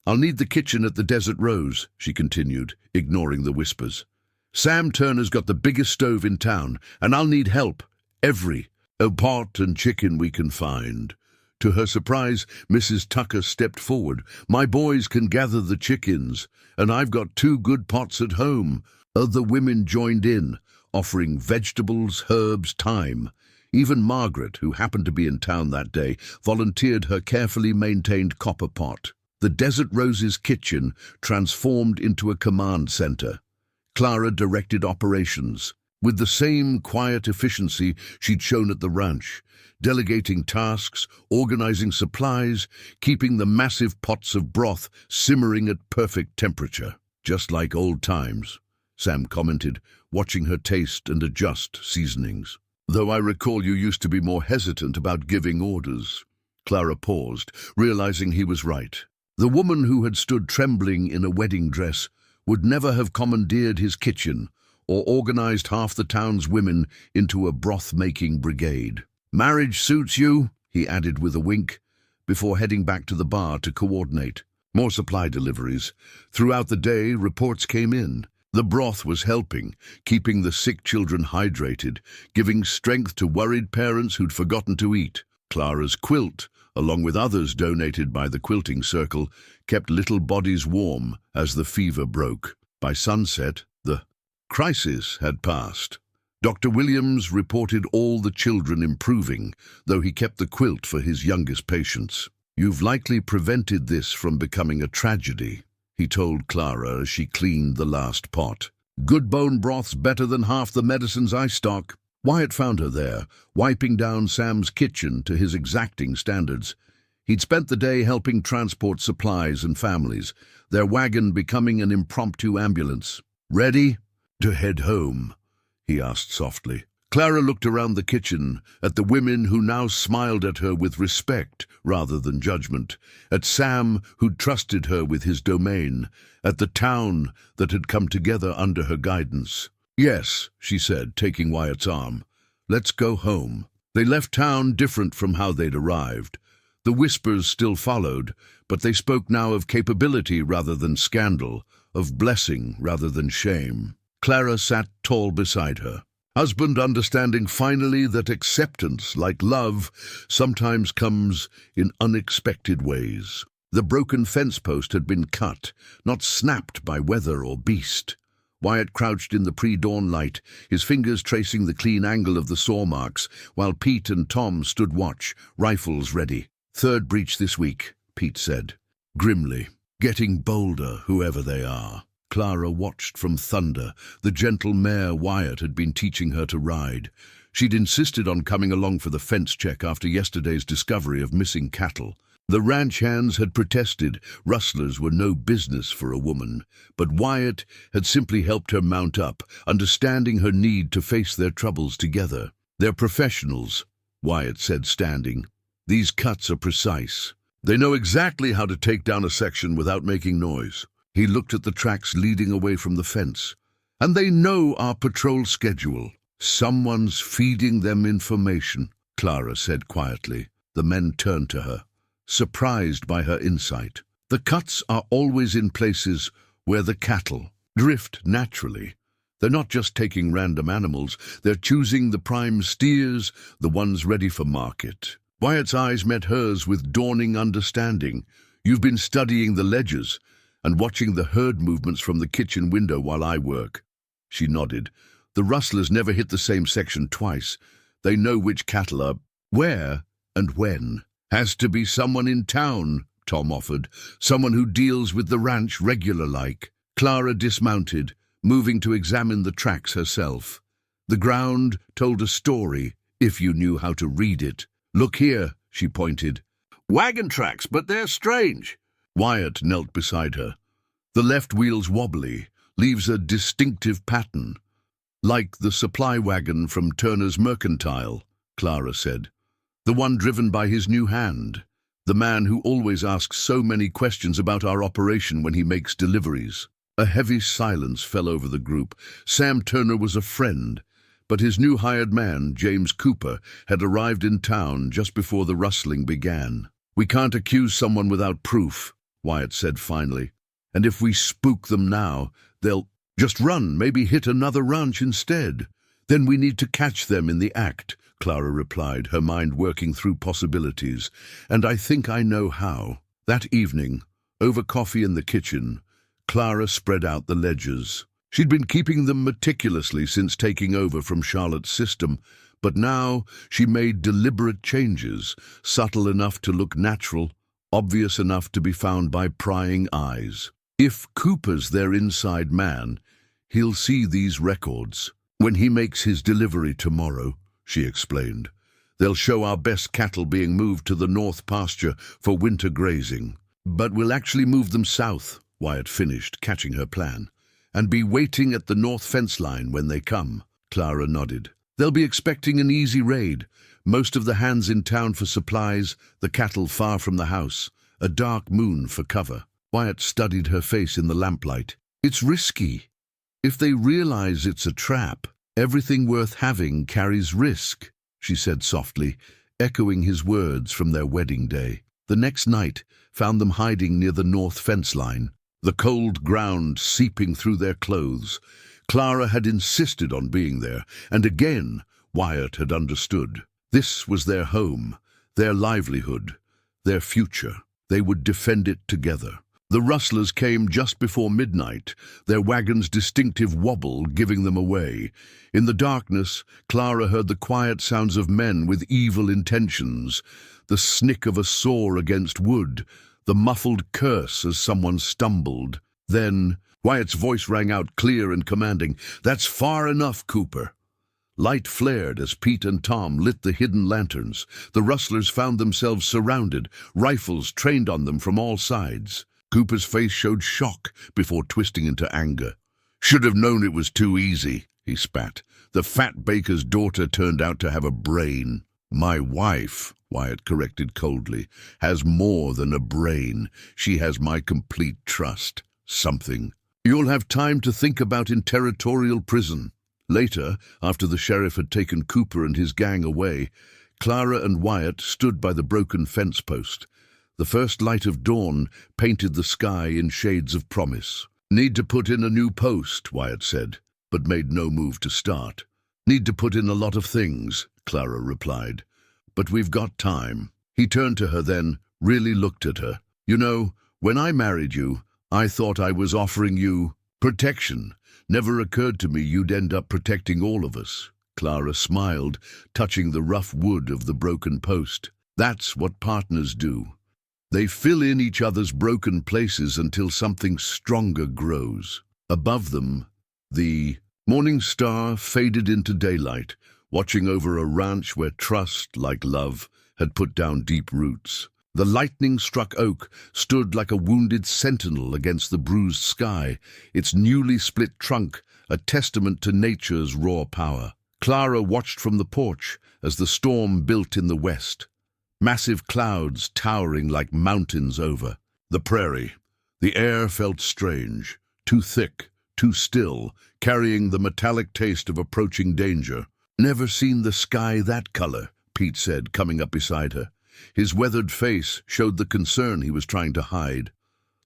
"I'll need the kitchen at the Desert Rose," she continued, ignoring the whispers. "Sam Turner's got the biggest stove in town, and I'll need help. Every pot and chicken we can find." To her surprise, Mrs. Tucker stepped forward. "My boys can gather the chickens, and I've got 2 good pots at home." Other women joined in, offering vegetables, herbs, thyme. Even Margaret, who happened to be in town that day, volunteered her carefully maintained copper pot. The Desert Rose's kitchen transformed into a command center. Clara directed operations, with the same quiet efficiency she'd shown at the ranch, delegating tasks, organizing supplies, keeping the massive pots of broth simmering at perfect temperature. "Just like old times," Sam commented, watching her taste and adjust seasonings. "Though I recall you used to be more hesitant about giving orders." Clara paused, realizing he was right. The woman who had stood trembling in a wedding dress would never have commandeered his kitchen or organized half the town's women into a broth-making brigade. "Marriage suits you," he added with a wink, before heading back to the bar to coordinate. More supply deliveries. Throughout the day, reports came in. The broth was helping, keeping the sick children hydrated, giving strength to worried parents who'd forgotten to eat. Clara's quilt, along with others donated by the quilting circle, kept little bodies warm as the fever broke. By sunset, the crisis had passed. Dr. Williams reported all the children improving, though he kept the quilt for his youngest patients. "You've likely prevented this from becoming a tragedy," he told Clara as she cleaned the last pot. "Good bone broth's better than half the medicines I stock." Wyatt found her there, wiping down Sam's kitchen to his exacting standards. He'd spent the day helping transport supplies and families, their wagon becoming an impromptu ambulance. "Ready to head home?" he asked softly. Clara looked around the kitchen, at the women who now smiled at her with respect rather than judgment, at Sam who'd trusted her with his domain, at the town that had come together under her guidance. "Yes," she said, taking Wyatt's arm. "Let's go home." They left town different from how they'd arrived. The whispers still followed, but they spoke now of capability rather than scandal, of blessing rather than shame. Clara sat tall beside her, husband understanding finally that acceptance, like love, sometimes comes in unexpected ways. The broken fence post had been cut, not snapped by weather or beast. Wyatt crouched in the pre-dawn light, his fingers tracing the clean angle of the saw marks, while Pete and Tom stood watch, rifles ready. "Third breach this week," Pete said, grimly. "Getting bolder, whoever they are." Clara watched from Thunder, the gentle mare Wyatt had been teaching her to ride. She'd insisted on coming along for the fence check after yesterday's discovery of missing cattle. The ranch hands had protested, rustlers were no business for a woman, but Wyatt had simply helped her mount up, understanding her need to face their troubles together. "They're professionals," Wyatt said, standing. "These cuts are precise. They know exactly how to take down a section without making noise." He looked at the tracks leading away from the fence. "And they know our patrol schedule." "Someone's feeding them information," Clara said quietly. The men turned to her, surprised by her insight. "The cuts are always in places where the cattle drift naturally. They're not just taking random animals, they're choosing the prime steers, the ones ready for market." Wyatt's eyes met hers with dawning understanding. "You've been studying the ledgers and watching the herd movements from the kitchen window while I work." She nodded. "The rustlers never hit the same section twice. They know which cattle are where and when." "Has to be someone in town," Tom offered. "Someone who deals with the ranch regular-like." Clara dismounted, moving to examine the tracks herself. The ground told a story, if you knew how to read it. "Look here," she pointed. "Wagon tracks, but they're strange." Wyatt knelt beside her. "The left wheel's wobbly, leaves a distinctive pattern. Like the supply wagon from Turner's Mercantile," Clara said. "The one driven by his new hand. The man who always asks so many questions about our operation when he makes deliveries." A heavy silence fell over the group. Sam Turner was a friend, but his new hired man, James Cooper, had arrived in town just before the rustling began. "We can't accuse someone without proof," Wyatt said finally. "And if we spook them now, they'll just run, maybe hit another ranch instead." "Then we need to catch them in the act," Clara replied, her mind working through possibilities. "And I think I know how." That evening, over coffee in the kitchen, Clara spread out the ledgers. She'd been keeping them meticulously since taking over from Charlotte's system, but now she made deliberate changes, subtle enough to look natural, obvious enough to be found by prying eyes. "If Cooper's their inside man, he'll see these records. When he makes his delivery tomorrow," she explained, "they'll show our best cattle being moved to the north pasture for winter grazing. But we'll actually move them south," Wyatt finished, catching her plan, "and be waiting at the north fence line when they come." Clara nodded. "They'll be expecting an easy raid. Most of the hands in town for supplies, the cattle far from the house, a dark moon for cover." Wyatt studied her face in the lamplight. "It's risky. If they realize it's a trap, everything worth having carries risk," she said softly, echoing his words from their wedding day. The next night found them hiding near the north fence line, the cold ground seeping through their clothes. Clara had insisted on being there, and again Wyatt had understood. This was their home, their livelihood, their future. They would defend it together. The rustlers came just before midnight, their wagon's distinctive wobble giving them away. In the darkness, Clara heard the quiet sounds of men with evil intentions, the snick of a saw against wood, the muffled curse as someone stumbled. Then Wyatt's voice rang out clear and commanding, "That's far enough, Cooper." Light flared as Pete and Tom lit the hidden lanterns. The rustlers found themselves surrounded, rifles trained on them from all sides. Cooper's face showed shock before twisting into anger. "Should have known it was too easy," he spat. "The fat baker's daughter turned out to have a brain." "My wife," Wyatt corrected coldly, "has more than a brain. She has my complete trust. Something. You'll have time to think about in territorial prison." Later, after the sheriff had taken Cooper and his gang away, Clara and Wyatt stood by the broken fence post. The first light of dawn painted the sky in shades of promise. "Need to put in a new post," Wyatt said, but made no move to start. "Need to put in a lot of things," Clara replied, "but we've got time." He turned to her then, really looked at her. "You know, when I married you, I thought I was offering you protection. Never occurred to me you'd end up protecting all of us." Clara smiled, touching the rough wood of the broken post. "That's what partners do. They fill in each other's broken places until something stronger grows." Above them, the morning star faded into daylight, watching over a ranch where trust, like love, had put down deep roots. The lightning-struck oak stood like a wounded sentinel against the bruised sky, its newly split trunk a testament to nature's raw power. Clara watched from the porch as the storm built in the west, massive clouds towering like mountains over the prairie. The air felt strange, too thick, too still, carrying the metallic taste of approaching danger. "Never seen the sky that color," Pete said, coming up beside her. His weathered face showed the concern he was trying to hide.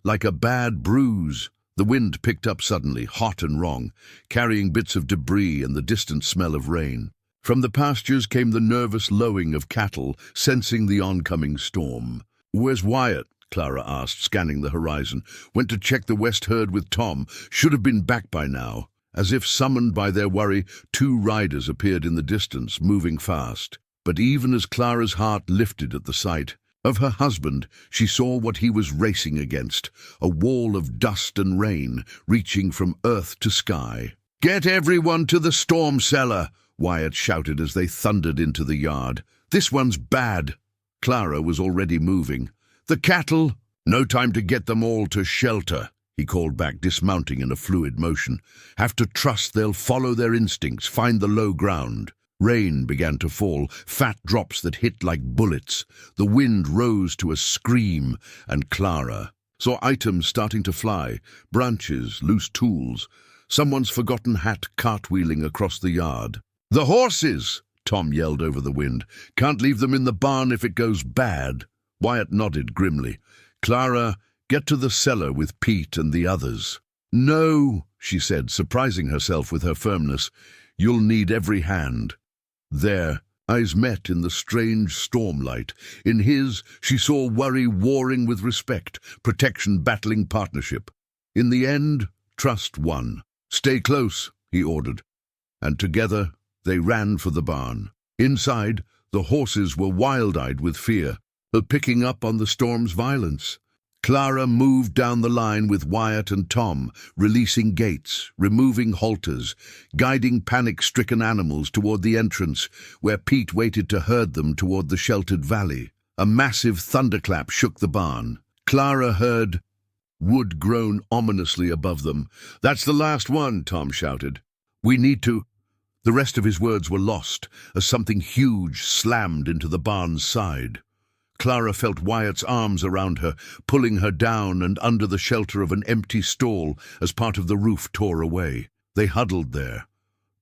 Like a bad bruise, the wind picked up suddenly, hot and wrong, carrying bits of debris and the distant smell of rain. From the pastures came the nervous lowing of cattle, sensing the oncoming storm. "Where's Wyatt?" Clara asked, scanning the horizon. "Went to check the west herd with Tom. Should have been back by now." As if summoned by their worry, two riders appeared in the distance, moving fast. But even as Clara's heart lifted at the sight of her husband, she saw what he was racing against, a wall of dust and rain reaching from earth to sky. "Get everyone to the storm cellar!" Wyatt shouted as they thundered into the yard. "This one's bad." Clara was already moving. "The cattle!" "No time to get them all to shelter," he called back, dismounting in a fluid motion. "Have to trust they'll follow their instincts, find the low ground." Rain began to fall, fat drops that hit like bullets. The wind rose to a scream, and Clara saw items starting to fly, branches, loose tools, someone's forgotten hat cartwheeling across the yard. "The horses!" Tom yelled over the wind. "Can't leave them in the barn if it goes bad." Wyatt nodded grimly. "Clara, get to the cellar with Pete and the others." "No," she said, surprising herself with her firmness. "You'll need every hand." Their eyes met in the strange stormlight. In his, she saw worry warring with respect, protection battling partnership. In the end, trust won. "Stay close," he ordered, and together they ran for the barn. Inside, the horses were wild-eyed with fear, picking up on the storm's violence. Clara moved down the line with Wyatt and Tom, releasing gates, removing halters, guiding panic-stricken animals toward the entrance, where Pete waited to herd them toward the sheltered valley. A massive thunderclap shook the barn. Clara heard wood groan ominously above them. "That's the last one," Tom shouted. "We need to—" The rest of his words were lost as something huge slammed into the barn's side. Clara felt Wyatt's arms around her, pulling her down and under the shelter of an empty stall as part of the roof tore away. They huddled there,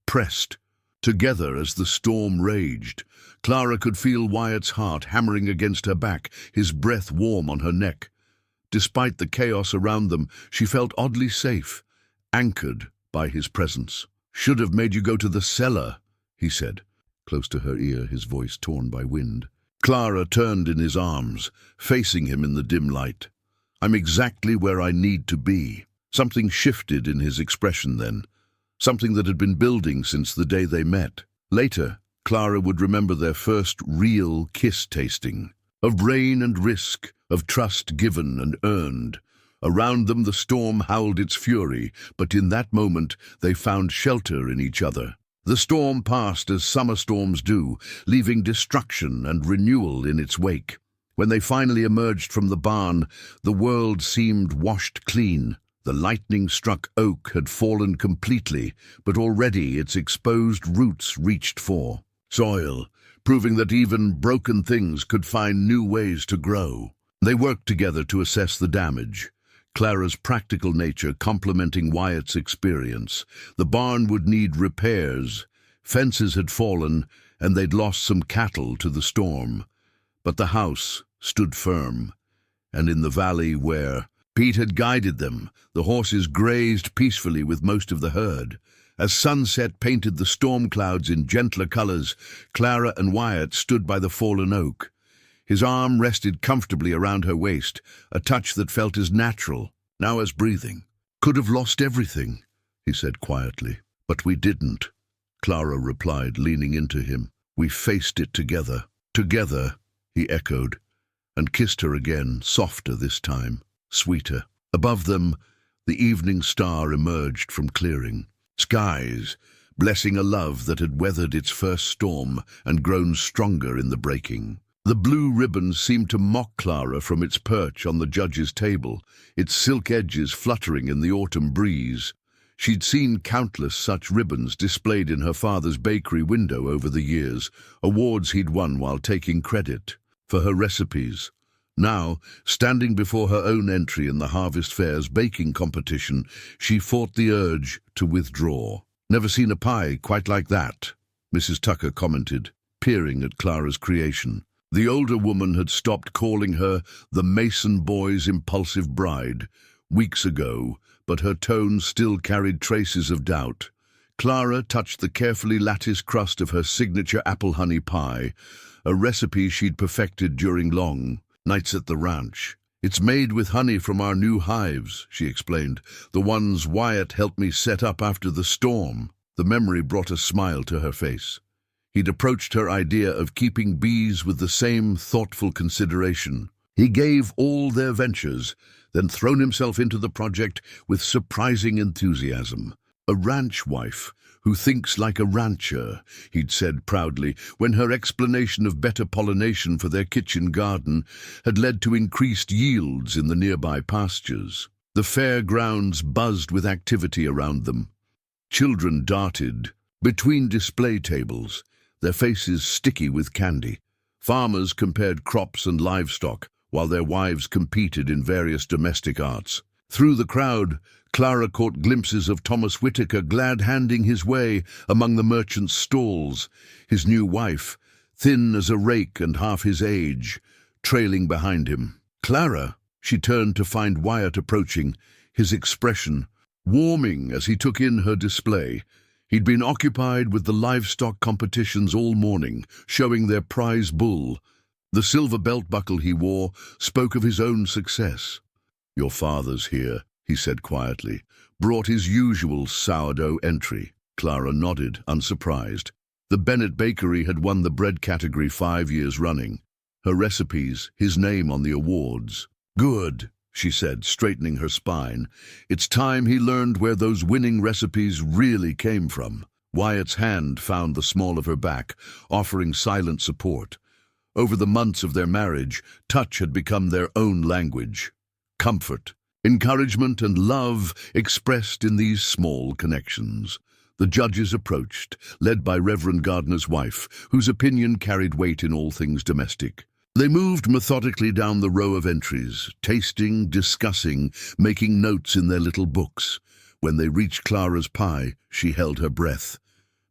pressed together as the storm raged. Clara could feel Wyatt's heart hammering against her back, his breath warm on her neck. Despite the chaos around them, she felt oddly safe, anchored by his presence. "Should have made you go to the cellar," he said, close to her ear, his voice torn by wind. Clara turned in his arms, facing him in the dim light. I'm exactly where I need to be. Something shifted in his expression then, something that had been building since the day they met. Later, Clara would remember their first real kiss tasting, of rain and risk, of trust given and earned. Around them the storm howled its fury, but in that moment they found shelter in each other. The storm passed as summer storms do, leaving destruction and renewal in its wake. When they finally emerged from the barn, the world seemed washed clean. The lightning-struck oak had fallen completely, but already its exposed roots reached for soil, proving that even broken things could find new ways to grow. They worked together to assess the damage, Clara's practical nature complementing Wyatt's experience. The barn would need repairs. Fences had fallen, and they'd lost some cattle to the storm. But the house stood firm, and in the valley where Pete had guided them, the horses grazed peacefully with most of the herd. As sunset painted the storm clouds in gentler colors, Clara and Wyatt stood by the fallen oak. His arm rested comfortably around her waist, a touch that felt as natural, now as breathing. "Could have lost everything," he said quietly. "But we didn't," Clara replied, leaning into him. "We faced it together." "Together," he echoed, and kissed her again, softer this time, sweeter. Above them, the evening star emerged from clearing. Skies, blessing a love that had weathered its first storm and grown stronger in the breaking. The blue ribbon seemed to mock Clara from its perch on the judge's table, its silk edges fluttering in the autumn breeze. She'd seen countless such ribbons displayed in her father's bakery window over the years, awards he'd won while taking credit for her recipes. Now, standing before her own entry in the Harvest Fair's baking competition, she fought the urge to withdraw. "Never seen a pie quite like that," Mrs. Tucker commented, peering at Clara's creation. The older woman had stopped calling her the Mason boy's impulsive bride weeks ago, but her tone still carried traces of doubt. Clara touched the carefully latticed crust of her signature apple honey pie, a recipe she'd perfected during long nights at the ranch. "It's made with honey from our new hives," she explained, "the ones Wyatt helped me set up after the storm." The memory brought a smile to her face. He'd approached her idea of keeping bees with the same thoughtful consideration. He gave all their ventures, then thrown himself into the project with surprising enthusiasm. "A ranch wife who thinks like a rancher," he'd said proudly, when her explanation of better pollination for their kitchen garden had led to increased yields in the nearby pastures. The fair grounds buzzed with activity around them. Children darted between display tables, their faces sticky with candy. Farmers compared crops and livestock, while their wives competed in various domestic arts. Through the crowd, Clara caught glimpses of Thomas Whitaker glad-handing his way among the merchants' stalls, his new wife, thin as a rake and half his age, trailing behind him. "Clara," she turned to find Wyatt approaching, his expression warming as he took in her display. He'd been occupied with the livestock competitions all morning, showing their prize bull. The silver belt buckle he wore spoke of his own success. "Your father's here," he said quietly, brought his usual sourdough entry. Clara nodded, unsurprised. The Bennett Bakery had won the bread category 5 years running. Her recipes, his name on the awards. "Good," she said, straightening her spine. "It's time he learned where those winning recipes really came from." Wyatt's hand found the small of her back, offering silent support. Over the months of their marriage, touch had become their own language. Comfort, encouragement, and love expressed in these small connections. The judges approached, led by Reverend Gardner's wife, whose opinion carried weight in all things domestic. They moved methodically down the row of entries, tasting, discussing, making notes in their little books. When they reached Clara's pie, she held her breath.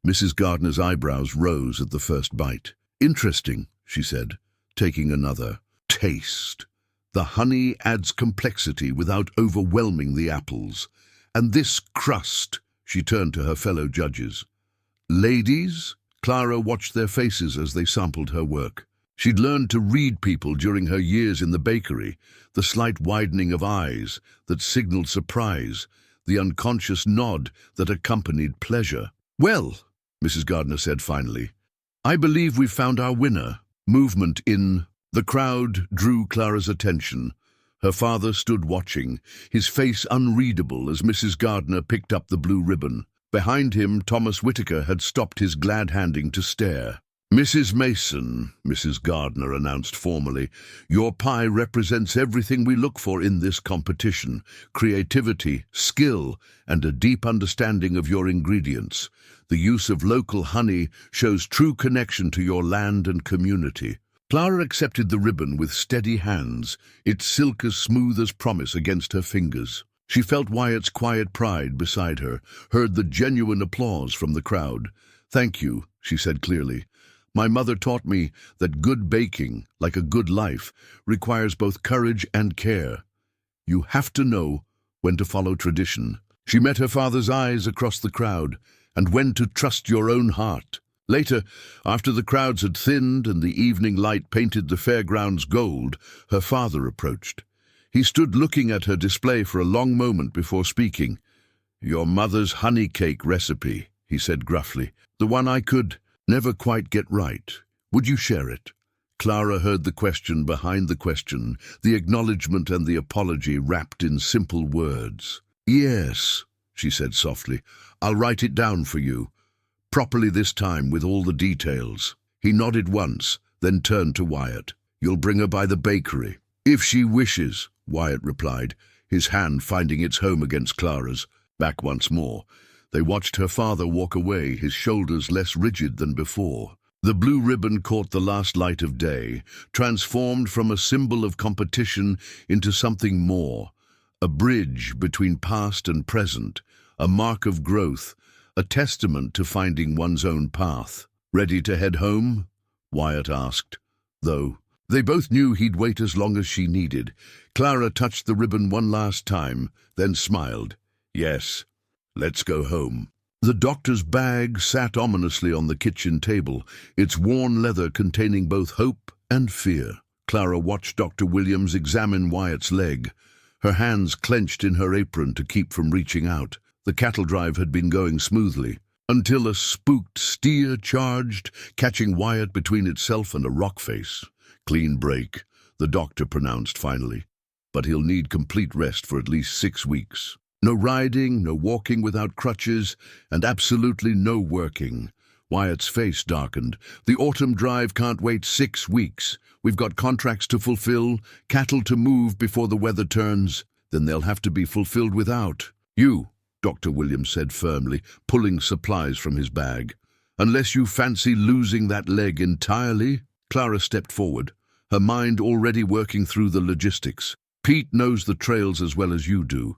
Mrs. Gardner's eyebrows rose at the first bite. "Interesting," she said, taking another. "Taste. The honey adds complexity without overwhelming the apples. And this crust," she turned to her fellow judges. "Ladies?" Clara watched their faces as they sampled her work. She'd learned to read people during her years in the bakery, the slight widening of eyes that signaled surprise, the unconscious nod that accompanied pleasure. "Well," Mrs. Gardner said finally, "I believe we've found our winner." Movement in the crowd drew Clara's attention. Her father stood watching, his face unreadable as Mrs. Gardner picked up the blue ribbon. Behind him, Thomas Whitaker had stopped his glad-handing to stare. "Mrs. Mason," Mrs. Gardner announced formally, "your pie represents everything we look for in this competition: creativity, skill, and a deep understanding of your ingredients. The use of local honey shows true connection to your land and community." Clara accepted the ribbon with steady hands, its silk as smooth as promise against her fingers. She felt Wyatt's quiet pride beside her, heard the genuine applause from the crowd. "Thank you," she said clearly. "My mother taught me that good baking, like a good life, requires both courage and care. You have to know when to follow tradition." She met her father's eyes across the crowd, and when to trust your own heart. Later, after the crowds had thinned and the evening light painted the fairgrounds gold, her father approached. He stood looking at her display for a long moment before speaking. "Your mother's honey cake recipe," he said gruffly. "The one I could never quite get right. Would you share it?" Clara heard the question behind the question, the acknowledgement and the apology wrapped in simple words. "Yes," she said softly. "I'll write it down for you. Properly this time, with all the details." He nodded once, then turned to Wyatt. "You'll bring her by the bakery." "If she wishes," Wyatt replied, his hand finding its home against Clara's. Back once more, they watched her father walk away, his shoulders less rigid than before. The blue ribbon caught the last light of day, transformed from a symbol of competition into something more, a bridge between past and present, a mark of growth, a testament to finding one's own path. "Ready to head home?" Wyatt asked, though they both knew he'd wait as long as she needed. Clara touched the ribbon one last time, then smiled. "Yes, let's go home." The doctor's bag sat ominously on the kitchen table, its worn leather containing both hope and fear. Clara watched Dr. Williams examine Wyatt's leg, her hands clenched in her apron to keep from reaching out. The cattle drive had been going smoothly, until a spooked steer charged, catching Wyatt between itself and a rock face. "Clean break," the doctor pronounced finally, "but he'll need complete rest for at least 6 weeks. No riding, no walking without crutches, and absolutely no working." Wyatt's face darkened. "The autumn drive can't wait 6 weeks. We've got contracts to fulfill, cattle to move before the weather turns. Then they'll have to be fulfilled without you," Dr. Williams said firmly, pulling supplies from his bag. "Unless you fancy losing that leg entirely." Clara stepped forward, her mind already working through the logistics. "Pete knows the trails as well as you do.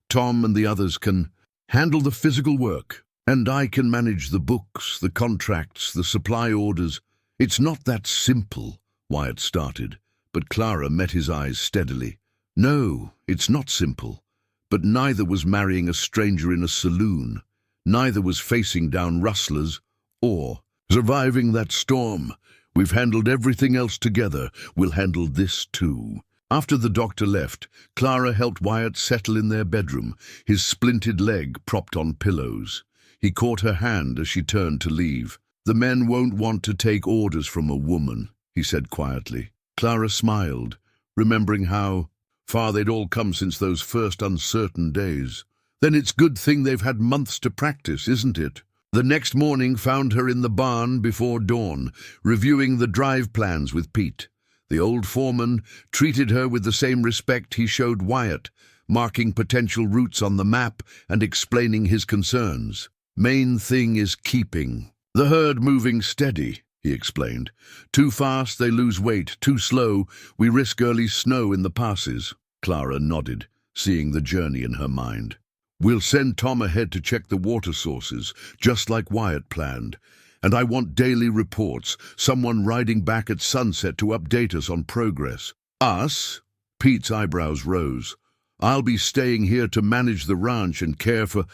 Tom and the others can handle the physical work, and I can manage the books, the contracts, the supply orders." "It's not that simple," Wyatt started, but Clara met his eyes steadily. "No, it's not simple. But neither was marrying a stranger in a saloon. Neither was facing down rustlers or surviving that storm. We've handled everything else together. We'll handle this too." After the doctor left, Clara helped Wyatt settle in their bedroom, his splinted leg propped on pillows. He caught her hand as she turned to leave. "The men won't want to take orders from a woman," he said quietly. Clara smiled, remembering how far they'd all come since those first uncertain days. "Then it's good thing they've had months to practice, isn't it?" The next morning found her in the barn before dawn, reviewing the drive plans with Pete. The old foreman treated her with the same respect he showed Wyatt, marking potential routes on the map and explaining his concerns. "Main thing is keeping the herd moving steady," he explained. "Too fast, they lose weight. Too slow, we risk early snow in the passes." Clara nodded, seeing the journey in her mind. "We'll send Tom ahead to check the water sources, just like Wyatt planned. And I want daily reports, someone riding back at sunset to update us on progress." "Us?" Pete's eyebrows rose. "I'll be staying here to manage the ranch and care for..."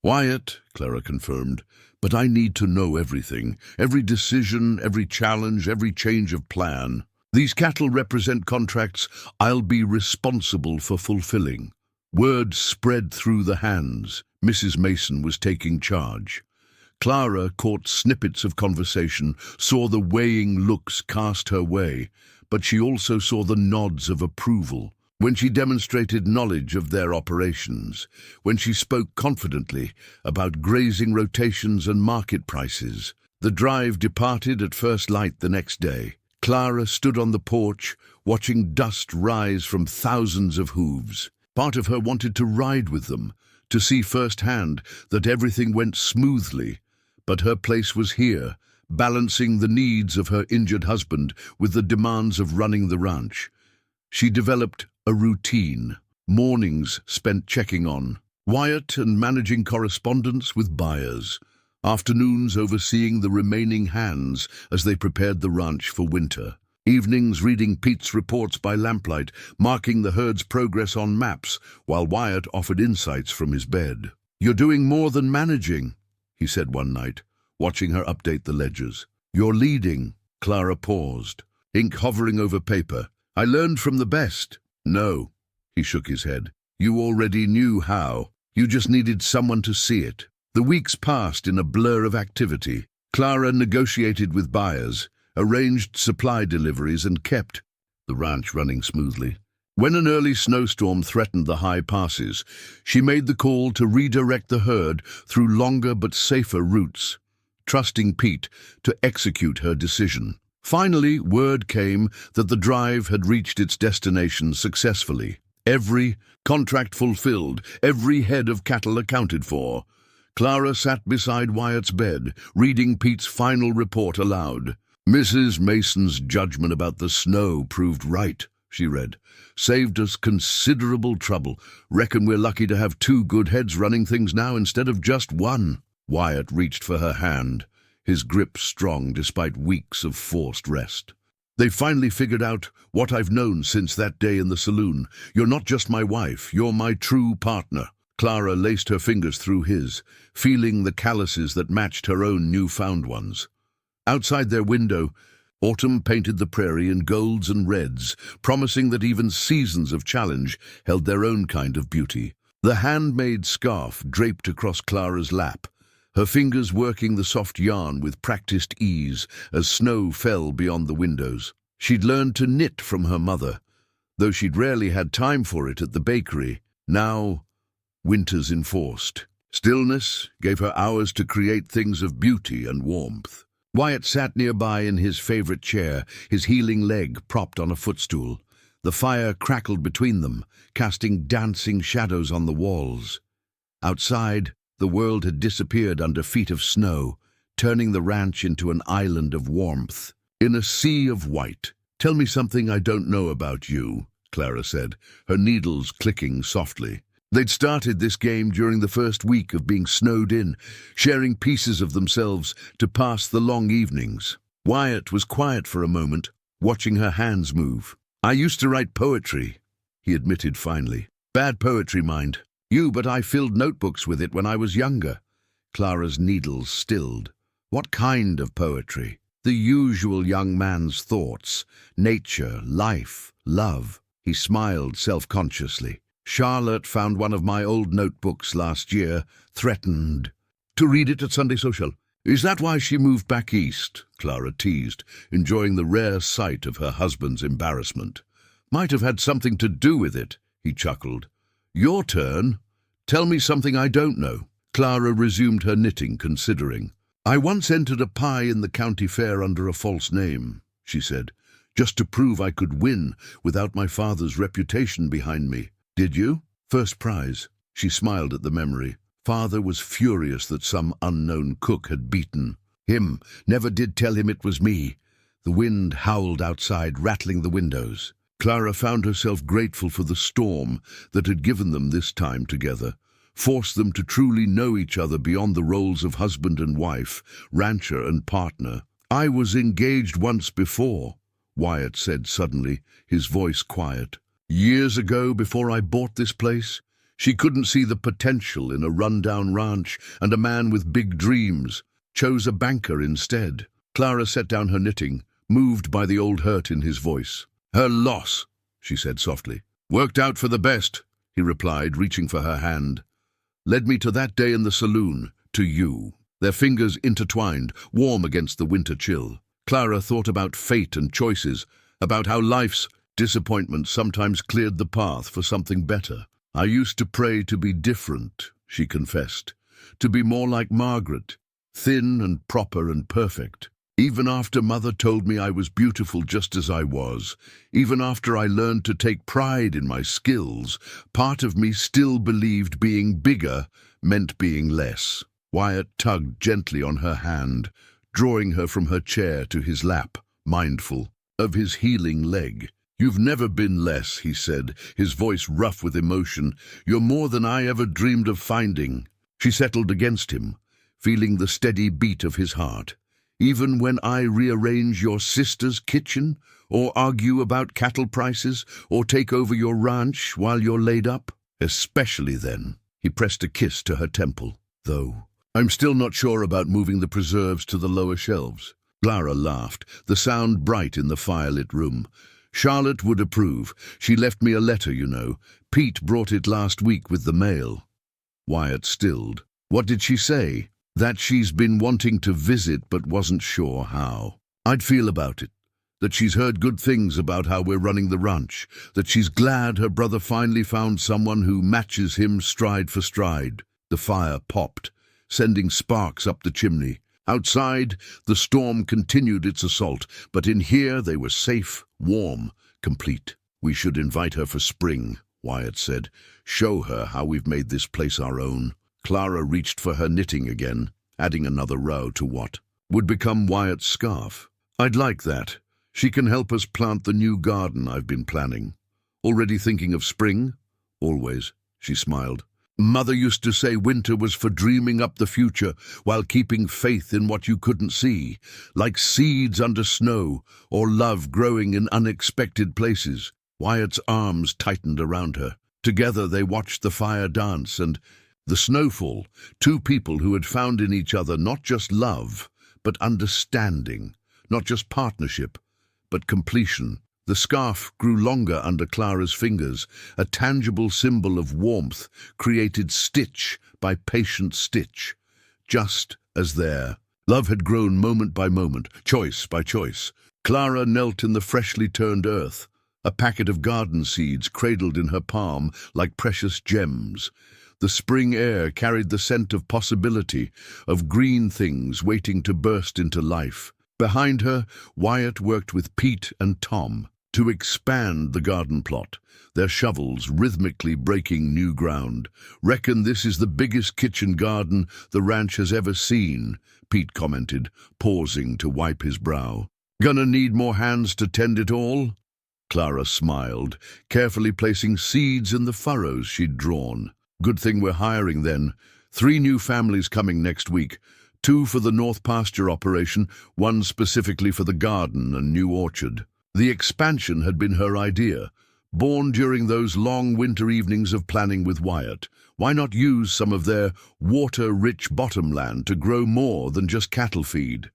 "Wyatt," Clara confirmed, "but I need to know everything. Every decision, every challenge, every change of plan. These cattle represent contracts I'll be responsible for fulfilling." Word spread through the hands. Mrs. Mason was taking charge. Clara caught snippets of conversation, saw the weighing looks cast her way, but she also saw the nods of approval. When she demonstrated knowledge of their operations, when she spoke confidently about grazing rotations and market prices, the drive departed at first light the next day. Clara stood on the porch, watching dust rise from thousands of hooves. Part of her wanted to ride with them, to see firsthand that everything went smoothly, but her place was here, balancing the needs of her injured husband with the demands of running the ranch. She developed a routine, mornings spent checking on Wyatt and managing correspondence with buyers, afternoons overseeing the remaining hands as they prepared the ranch for winter, evenings reading Pete's reports by lamplight, marking the herd's progress on maps, while Wyatt offered insights from his bed. "You're doing more than managing," he said one night, watching her update the ledgers. "You're leading." Clara paused, ink hovering over paper. "I learned from the best." "No," he shook his head. "You already knew how. You just needed someone to see it." The weeks passed in a blur of activity. Clara negotiated with buyers, arranged supply deliveries, and kept the ranch running smoothly. When an early snowstorm threatened the high passes, she made the call to redirect the herd through longer but safer routes, trusting Pete to execute her decision. Finally, word came that the drive had reached its destination successfully. Every contract fulfilled, every head of cattle accounted for. Clara sat beside Wyatt's bed, reading Pete's final report aloud. "Mrs. Mason's judgment about the snow proved right," she read. "Saved us considerable trouble. Reckon we're lucky to have 2 good heads running things now instead of just 1. Wyatt reached for her hand, his grip strong despite weeks of forced rest. "They've finally figured out what I've known since that day in the saloon. You're not just my wife, you're my true partner." Clara laced her fingers through his, feeling the calluses that matched her own newfound ones. Outside their window, autumn painted the prairie in golds and reds, promising that even seasons of challenge held their own kind of beauty. The handmade scarf draped across Clara's lap, her fingers working the soft yarn with practiced ease as snow fell beyond the windows. She'd learned to knit from her mother, though she'd rarely had time for it at the bakery. Now, winters enforced. Stillness gave her hours to create things of beauty and warmth. Wyatt sat nearby in his favorite chair, his healing leg propped on a footstool. The fire crackled between them, casting dancing shadows on the walls. Outside, the world had disappeared under feet of snow, turning the ranch into an island of warmth. In a sea of white. "Tell me something I don't know about you," Clara said, her needles clicking softly. They'd started this game during the first week of being snowed in, sharing pieces of themselves to pass the long evenings. Wyatt was quiet for a moment, watching her hands move. "I used to write poetry," he admitted finally. "Bad poetry, mind you, but I filled notebooks with it when I was younger." Clara's needles stilled. "What kind of poetry?" "The usual young man's thoughts. Nature, life, love." He smiled self-consciously. "Charlotte found one of my old notebooks last year, threatened to read it at Sunday social." "Is that why she moved back east?" Clara teased, enjoying the rare sight of her husband's embarrassment. "Might have had something to do with it," he chuckled. "Your turn. Tell me something I don't know." Clara resumed her knitting, considering. "I once entered a pie in the county fair under a false name," she said, "just to prove I could win without my father's reputation behind me." "Did you?" "First prize." She smiled at the memory. "Father was furious that some unknown cook had beaten him. Never did tell him it was me." The wind howled outside, rattling the windows. Clara found herself grateful for the storm that had given them this time together, forced them to truly know each other beyond the roles of husband and wife, rancher and partner. "I was engaged once before," Wyatt said suddenly, his voice quiet. "Years ago, before I bought this place." She couldn't see the potential in a rundown ranch, and a man with big dreams chose a banker instead. Clara set down her knitting, moved by the old hurt in his voice. "Her loss," she said softly. "Worked out for the best," he replied, reaching for her hand. "Led me to that day in the saloon, to you." Their fingers intertwined, warm against the winter chill. Clara thought about fate and choices, about how life's disappointment sometimes cleared the path for something better. "I used to pray to be different," she confessed, "to be more like Margaret, thin and proper and perfect. Even after Mother told me I was beautiful just as I was, even after I learned to take pride in my skills, part of me still believed being bigger meant being less." Wyatt tugged gently on her hand, drawing her from her chair to his lap, mindful of his healing leg. "You've never been less," he said, his voice rough with emotion. "You're more than I ever dreamed of finding." She settled against him, feeling the steady beat of his heart. "Even when I rearrange your sister's kitchen, or argue about cattle prices, or take over your ranch while you're laid up? Especially then." He pressed a kiss to her temple. "Though I'm still not sure about moving the preserves to the lower shelves." Clara laughed, the sound bright in the firelit room. "Charlotte would approve. She left me a letter, you know. Pete brought it last week with the mail." Wyatt stilled. "What did she say?" "That she's been wanting to visit but wasn't sure how. I'd feel about it. That she's heard good things about how we're running the ranch. That she's glad her brother finally found someone who matches him stride for stride." The fire popped, sending sparks up the chimney. Outside, the storm continued its assault, but in here they were safe, warm, complete. "We should invite her for spring," Wyatt said. "Show her how we've made this place our own." Clara reached for her knitting again, adding another row to what would become Wyatt's scarf. "I'd like that. She can help us plant the new garden I've been planning." "Already thinking of spring?" "Always," she smiled. "Mother used to say winter was for dreaming up the future while keeping faith in what you couldn't see, like seeds under snow or love growing in unexpected places." Wyatt's arms tightened around her. Together they watched the fire dance and the snowfall, two people who had found in each other not just love, but understanding, not just partnership, but completion. The scarf grew longer under Clara's fingers, a tangible symbol of warmth created stitch by patient stitch. Just as their love had grown moment by moment, choice by choice. Clara knelt in the freshly turned earth, a packet of garden seeds cradled in her palm like precious gems. The spring air carried the scent of possibility, of green things waiting to burst into life. Behind her, Wyatt worked with Pete and Tom to expand the garden plot, their shovels rhythmically breaking new ground. "Reckon this is the biggest kitchen garden the ranch has ever seen," Pete commented, pausing to wipe his brow. "Gonna need more hands to tend it all?" Clara smiled, carefully placing seeds in the furrows she'd drawn. "Good thing we're hiring then. 3 new families coming next week. 2 for the North Pasture operation, 1 specifically for the garden and new orchard." The expansion had been her idea, born during those long winter evenings of planning with Wyatt. Why not use some of their water-rich bottomland to grow more than just cattle feed?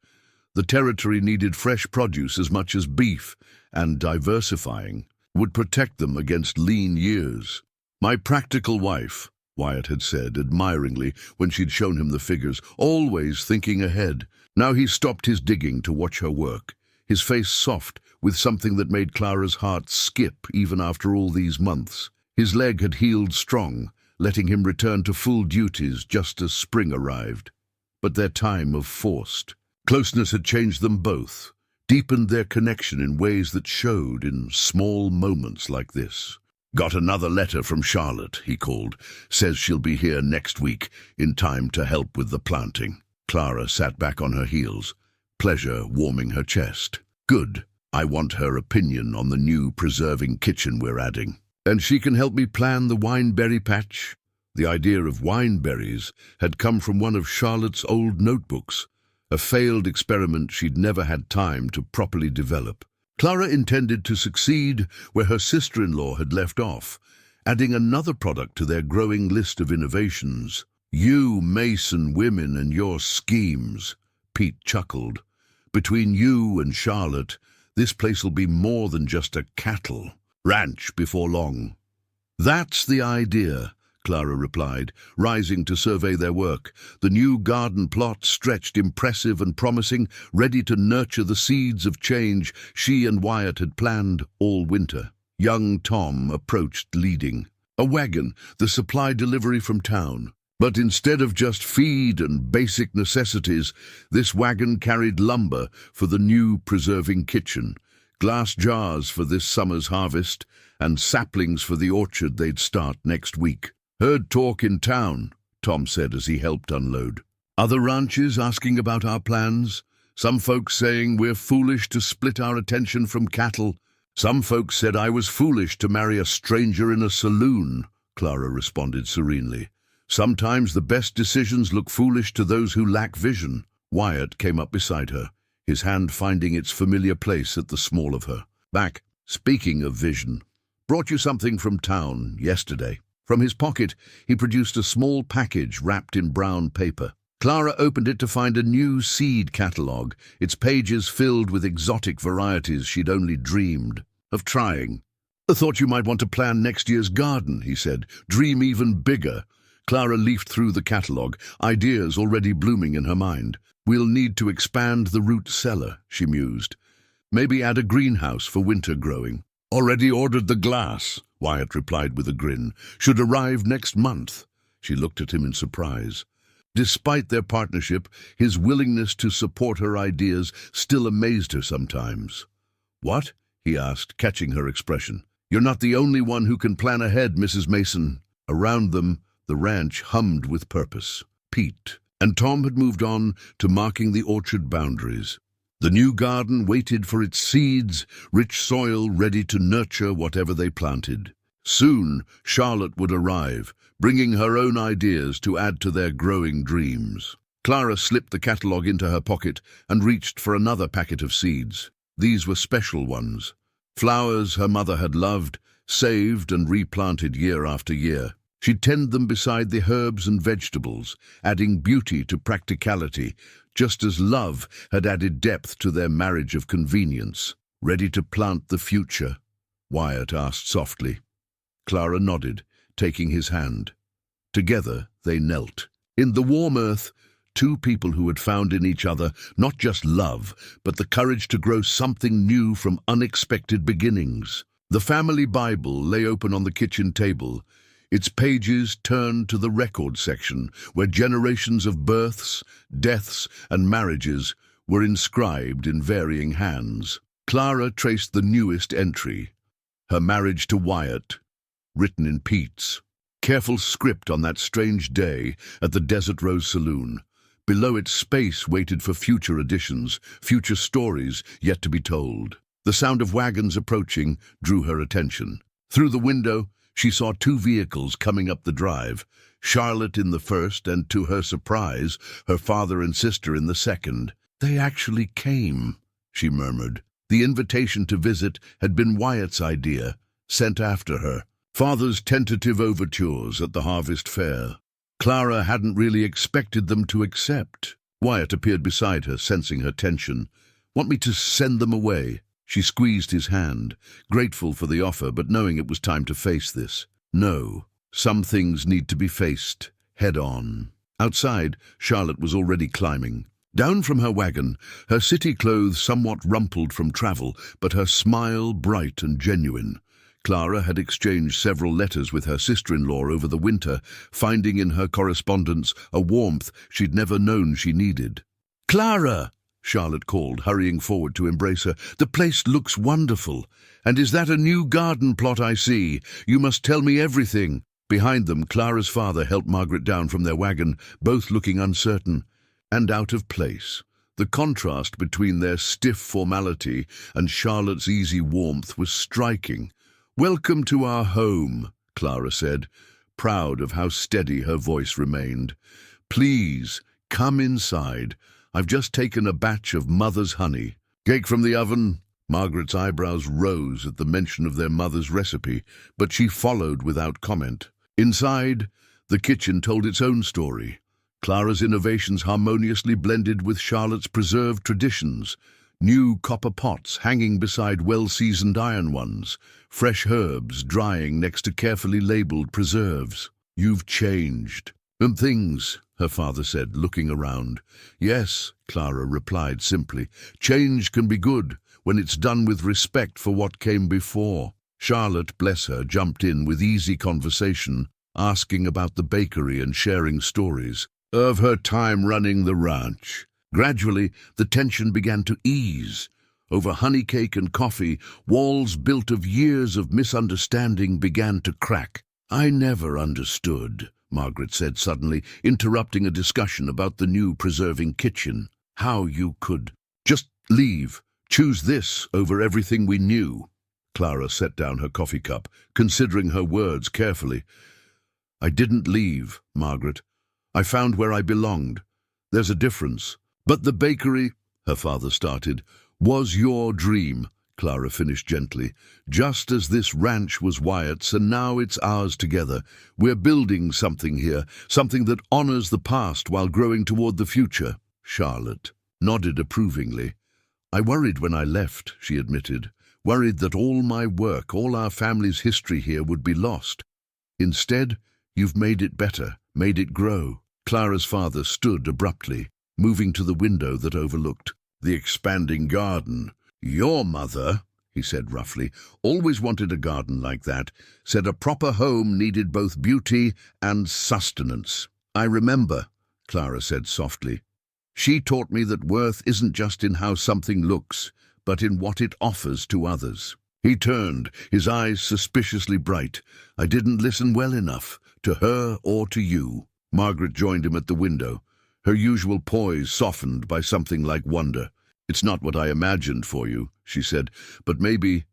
The territory needed fresh produce as much as beef, and diversifying would protect them against lean years. "My practical wife," Wyatt had said admiringly when she'd shown him the figures, always thinking ahead. Now he stopped his digging to watch her work, his face soft with something that made Clara's heart skip even after all these months. His leg had healed strong, letting him return to full duties just as spring arrived. But their time of forced closeness had changed them both, deepened their connection in ways that showed in small moments like this. "Got another letter from Charlotte," he called. "Says she'll be here next week, in time to help with the planting." Clara sat back on her heels, pleasure warming her chest. "Good. I want her opinion on the new preserving kitchen we're adding. And she can help me plan the wineberry patch." The idea of wineberries had come from one of Charlotte's old notebooks, a failed experiment she'd never had time to properly develop. Clara intended to succeed where her sister-in-law had left off, adding another product to their growing list of innovations. "You Mason women and your schemes," Pete chuckled. "Between you and Charlotte, this place'll be more than just a cattle ranch before long." "That's the idea," Clara replied, rising to survey their work. The new garden plot stretched impressive and promising, ready to nurture the seeds of change she and Wyatt had planned all winter. Young Tom approached leading. A wagon, the supply delivery from town. But instead of just feed and basic necessities, this wagon carried lumber for the new preserving kitchen, glass jars for this summer's harvest, and saplings for the orchard they'd start next week. "Heard talk in town," Tom said as he helped unload. "Other ranches asking about our plans. Some folks saying we're foolish to split our attention from cattle. Some folks said I was foolish to marry a stranger in a saloon," Clara responded serenely. "Sometimes the best decisions look foolish to those who lack vision." Wyatt came up beside her, his hand finding its familiar place at the small of her back. "Speaking of vision, brought you something from town yesterday." From his pocket, he produced a small package wrapped in brown paper. Clara opened it to find a new seed catalogue, its pages filled with exotic varieties she'd only dreamed of trying. "I thought you might want to plan next year's garden," he said. "Dream even bigger." Clara leafed through the catalogue, ideas already blooming in her mind. "We'll need to expand the root cellar," she mused. "Maybe add a greenhouse for winter growing." "Already ordered the glass," Wyatt replied with a grin. "Should arrive next month." She looked at him in surprise. Despite their partnership, his willingness to support her ideas still amazed her sometimes. "What?" he asked, catching her expression. "You're not the only one who can plan ahead, Mrs. Mason." Around them, the ranch hummed with purpose. Pete and Tom had moved on to marking the orchard boundaries. The new garden waited for its seeds, rich soil ready to nurture whatever they planted. Soon, Charlotte would arrive, bringing her own ideas to add to their growing dreams. Clara slipped the catalogue into her pocket and reached for another packet of seeds. These were special ones. Flowers her mother had loved, saved and replanted year after year. She'd tend them beside the herbs and vegetables, adding beauty to practicality, just as love had added depth to their marriage of convenience. "Ready to plant the future?" Wyatt asked softly. Clara nodded, taking his hand. Together they knelt. In the warm earth, two people who had found in each other not just love, but the courage to grow something new from unexpected beginnings. The family Bible lay open on the kitchen table, its pages turned to the record section, where generations of births, deaths, and marriages were inscribed in varying hands. Clara traced the newest entry, her marriage to Wyatt, written in Pete's careful script on that strange day at the Desert Rose Saloon. Below it, space waited for future additions, future stories yet to be told. The sound of wagons approaching drew her attention. Through the window, she saw two vehicles coming up the drive, Charlotte in the first and, to her surprise, her father and sister in the second. "They actually came," she murmured. The invitation to visit had been Wyatt's idea, sent after her. Father's tentative overtures at the harvest fair. Clara hadn't really expected them to accept. Wyatt appeared beside her, sensing her tension. "Want me to send them away?" She squeezed his hand, grateful for the offer, but knowing it was time to face this. "No, some things need to be faced head on." Outside, Charlotte was already climbing. Down from her wagon, her city clothes somewhat rumpled from travel, but her smile bright and genuine. Clara had exchanged several letters with her sister-in-law over the winter, finding in her correspondence a warmth she'd never known she needed. "Clara!" Charlotte called, hurrying forward to embrace her. "The place looks wonderful. And is that a new garden plot I see? You must tell me everything." Behind them, Clara's father helped Margaret down from their wagon, both looking uncertain and out of place. The contrast between their stiff formality and Charlotte's easy warmth was striking. "Welcome to our home," Clara said, proud of how steady her voice remained. "Please, come inside. I've just taken a batch of mother's honey." "Cake from the oven?" Margaret's eyebrows rose at the mention of their mother's recipe, but she followed without comment. Inside, the kitchen told its own story. Clara's innovations harmoniously blended with Charlotte's preserved traditions. New copper pots hanging beside well-seasoned iron ones, fresh herbs drying next to carefully labeled preserves. "You've changed." "And things," her father said, looking around. "Yes," Clara replied simply. "Change can be good when it's done with respect for what came before." Charlotte, bless her, jumped in with easy conversation, asking about the bakery and sharing stories of her time running the ranch. Gradually, the tension began to ease. Over honey cake and coffee, walls built of years of misunderstanding began to crack. "I never understood," Margaret said suddenly, interrupting a discussion about the new preserving kitchen, "how you could just leave, choose this over everything we knew." Clara set down her coffee cup, considering her words carefully. "I didn't leave, Margaret. I found where I belonged. There's a difference." "But the bakery," her father started, "was your dream," Clara finished gently. "Just as this ranch was Wyatt's and now it's ours together. We're building something here, something that honors the past while growing toward the future." Charlotte nodded approvingly. "I worried when I left," she admitted. "Worried that all my work, all our family's history here would be lost. Instead, you've made it better, made it grow." Clara's father stood abruptly, moving to the window that overlooked the expanding garden. "Your mother," he said roughly, "always wanted a garden like that, said a proper home needed both beauty and sustenance." "I remember," Clara said softly. "She taught me that worth isn't just in how something looks, but in what it offers to others." He turned, his eyes suspiciously bright. "I didn't listen well enough, to her or to you." Margaret joined him at the window, her usual poise softened by something like wonder. "It's not what I imagined for you," she said, "but maybe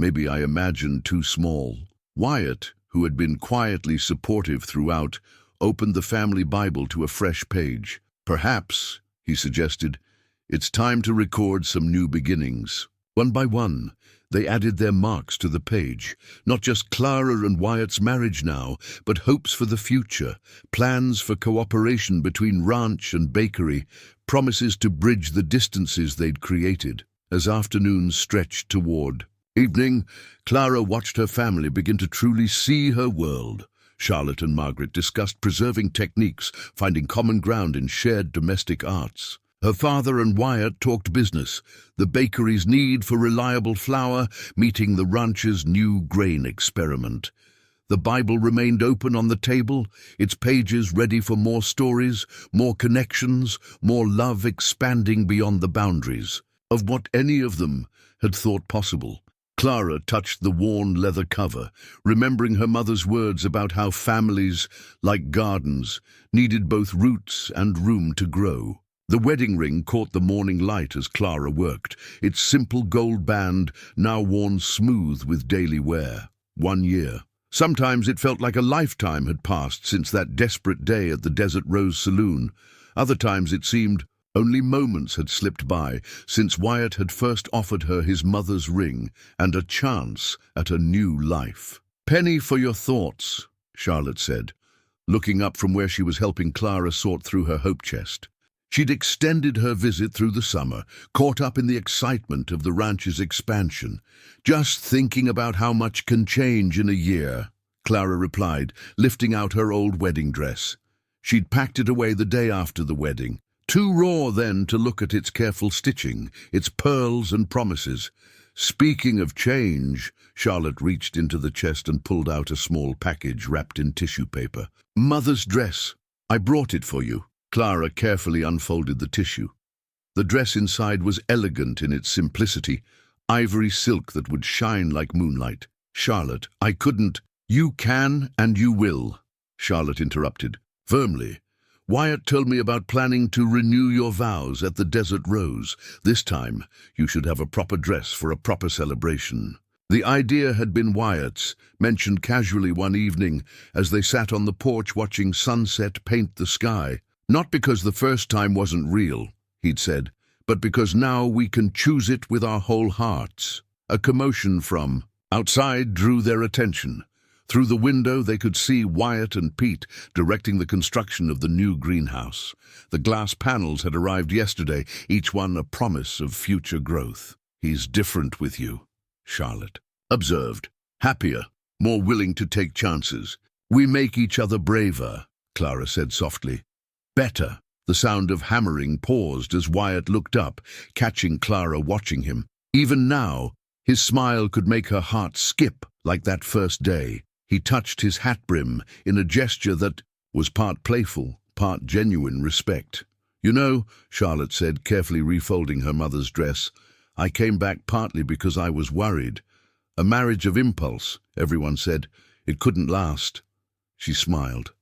I imagined too small." Wyatt, who had been quietly supportive throughout, opened the family Bible to a fresh page. "Perhaps," he suggested, "it's time to record some new beginnings." One by one, they added their marks to the page. Not just Clara and Wyatt's marriage now, but hopes for the future, plans for cooperation between ranch and bakery, promises to bridge the distances they'd created. As afternoons stretched toward evening, Clara watched her family begin to truly see her world. Charlotte and Margaret discussed preserving techniques, finding common ground in shared domestic arts. Her father and Wyatt talked business, the bakery's need for reliable flour meeting the ranch's new grain experiment. The Bible remained open on the table, its pages ready for more stories, more connections, more love expanding beyond the boundaries of what any of them had thought possible. Clara touched the worn leather cover, remembering her mother's words about how families, like gardens, needed both roots and room to grow. The wedding ring caught the morning light as Clara worked, its simple gold band now worn smooth with daily wear. 1 year. Sometimes it felt like a lifetime had passed since that desperate day at the Desert Rose Saloon. Other times it seemed only moments had slipped by since Wyatt had first offered her his mother's ring and a chance at a new life. "Penny for your thoughts," Charlotte said, looking up from where she was helping Clara sort through her hope chest. She'd extended her visit through the summer, caught up in the excitement of the ranch's expansion. "Just thinking about how much can change in a year," Clara replied, lifting out her old wedding dress. She'd packed it away the day after the wedding, too raw then to look at its careful stitching, its pearls and promises. "Speaking of change," Charlotte reached into the chest and pulled out a small package wrapped in tissue paper. "Mother's dress. I brought it for you." Clara carefully unfolded the tissue. The dress inside was elegant in its simplicity, ivory silk that would shine like moonlight. "Charlotte, I couldn't—" "You can and you will," Charlotte interrupted, firmly. "Wyatt told me about planning to renew your vows at the Desert Rose. This time, you should have a proper dress for a proper celebration." The idea had been Wyatt's, mentioned casually one evening as they sat on the porch watching sunset paint the sky. "Not because the first time wasn't real," he'd said, but because now we can choose it with our whole hearts. A commotion from outside drew their attention. Through the window they could see Wyatt and Pete directing the construction of the new greenhouse. The glass panels had arrived yesterday, each one a promise of future growth. "He's different with you," Charlotte observed. "Happier, more willing to take chances. We make each other braver," Clara said softly. "Better." The sound of hammering paused as Wyatt looked up, catching Clara watching him. Even now, his smile could make her heart skip like that first day. He touched his hat brim in a gesture that was part playful, part genuine respect. "You know," Charlotte said, carefully refolding her mother's dress, "I came back partly because I was worried. A marriage of impulse, everyone said. It couldn't last." She smiled.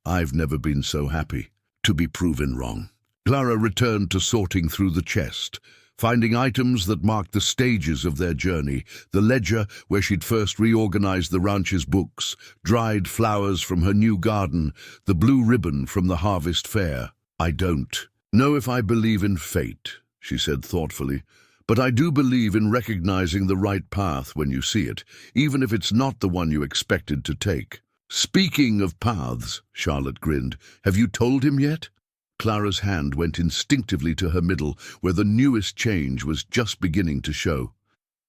"I've never been so happy to be proven wrong." Clara returned to sorting through the chest, finding items that marked the stages of their journey: the ledger where she'd first reorganized the ranch's books, dried flowers from her new garden, the blue ribbon from the harvest fair. "I don't know if I believe in fate," she said thoughtfully, "but I do believe in recognizing the right path when you see it, even if it's not the one you expected to take." "Speaking of paths," Charlotte grinned, "have you told him yet?" Clara's hand went instinctively to her middle, where the newest change was just beginning to show.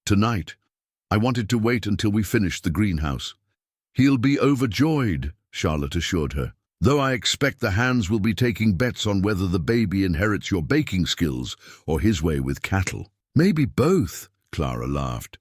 "Tonight. I wanted to wait until we finished the greenhouse." "He'll be overjoyed," Charlotte assured her, "though I expect the hands will be taking bets on whether the baby inherits your baking skills or his way with cattle." "Maybe both," Clara laughed.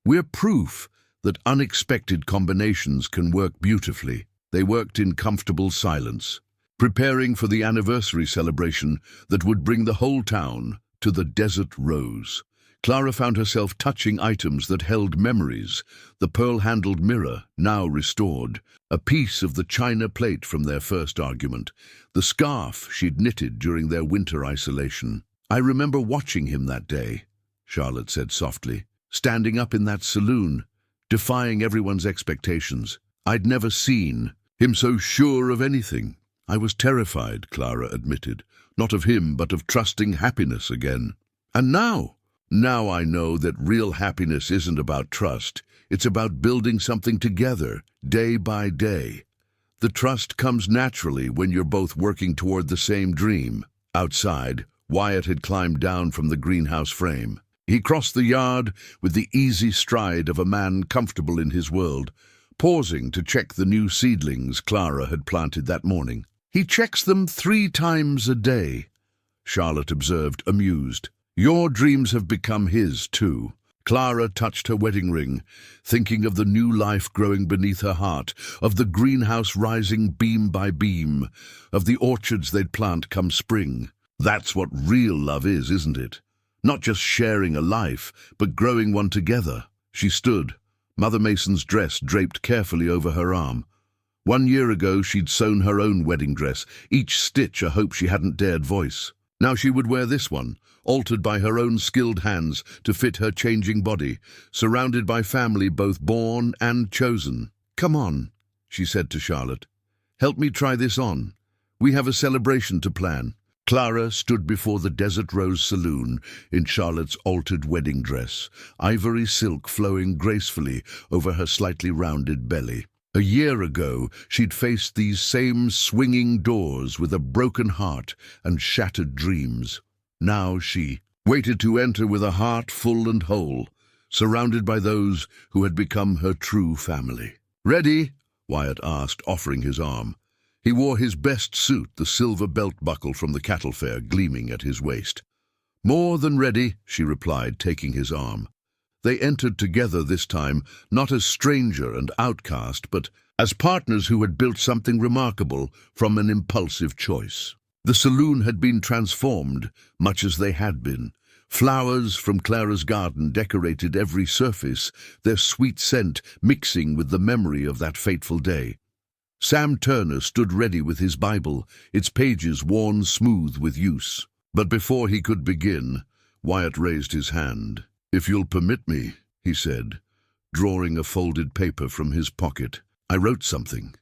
"We're proof that unexpected combinations can work beautifully." They worked in comfortable silence, preparing for the anniversary celebration that would bring the whole town to the Desert Rose. Clara found herself touching items that held memories: the pearl-handled mirror, now restored, a piece of the china plate from their first argument, the scarf she'd knitted during their winter isolation. "I remember watching him that day," Charlotte said softly, "standing up in that saloon, defying everyone's expectations. I'd never seen him so sure of anything." "I was terrified," Clara admitted, "not of him, but of trusting happiness again. And now I know that real happiness isn't about trust. It's about building something together, day by day. The trust comes naturally when you're both working toward the same dream." Outside, Wyatt had climbed down from the greenhouse frame. He crossed the yard with the easy stride of a man comfortable in his world, pausing to check the new seedlings Clara had planted that morning. "He checks them 3 times a day," Charlotte observed, amused. "Your dreams have become his, too." Clara touched her wedding ring, thinking of the new life growing beneath her heart, of the greenhouse rising beam by beam, of the orchards they'd plant come spring. That's what real love is, isn't it? Not just sharing a life, but growing one together. She stood, Mother Mason's dress draped carefully over her arm. 1 year ago she'd sewn her own wedding dress, each stitch a hope she hadn't dared voice. Now she would wear this one, altered by her own skilled hands to fit her changing body, surrounded by family both born and chosen. "Come on," she said to Charlotte. "Help me try this on. We have a celebration to plan." Clara stood before the Desert Rose Saloon in Charlotte's altered wedding dress, ivory silk flowing gracefully over her slightly rounded belly. A year ago, she'd faced these same swinging doors with a broken heart and shattered dreams. Now she waited to enter with a heart full and whole, surrounded by those who had become her true family. "Ready?" Wyatt asked, offering his arm. He wore his best suit, the silver belt buckle from the cattle fair gleaming at his waist. "More than ready," she replied, taking his arm. They entered together this time, not as stranger and outcast, but as partners who had built something remarkable from an impulsive choice. The saloon had been transformed, much as they had been. Flowers from Clara's garden decorated every surface, their sweet scent mixing with the memory of that fateful day. Sam Turner stood ready with his Bible, its pages worn smooth with use. But before he could begin, Wyatt raised his hand. "If you'll permit me," he said, drawing a folded paper from his pocket. "I wrote something.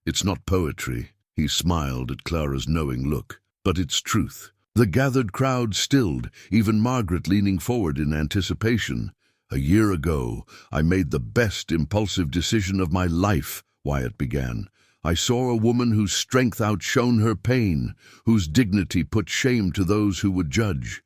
It's not poetry." He smiled at Clara's knowing look. "But it's truth. The gathered crowd stilled, even Margaret leaning forward in anticipation. "A year ago, I made the best impulsive decision of my life," Wyatt began. "I saw a woman whose strength outshone her pain, whose dignity put shame to those who would judge.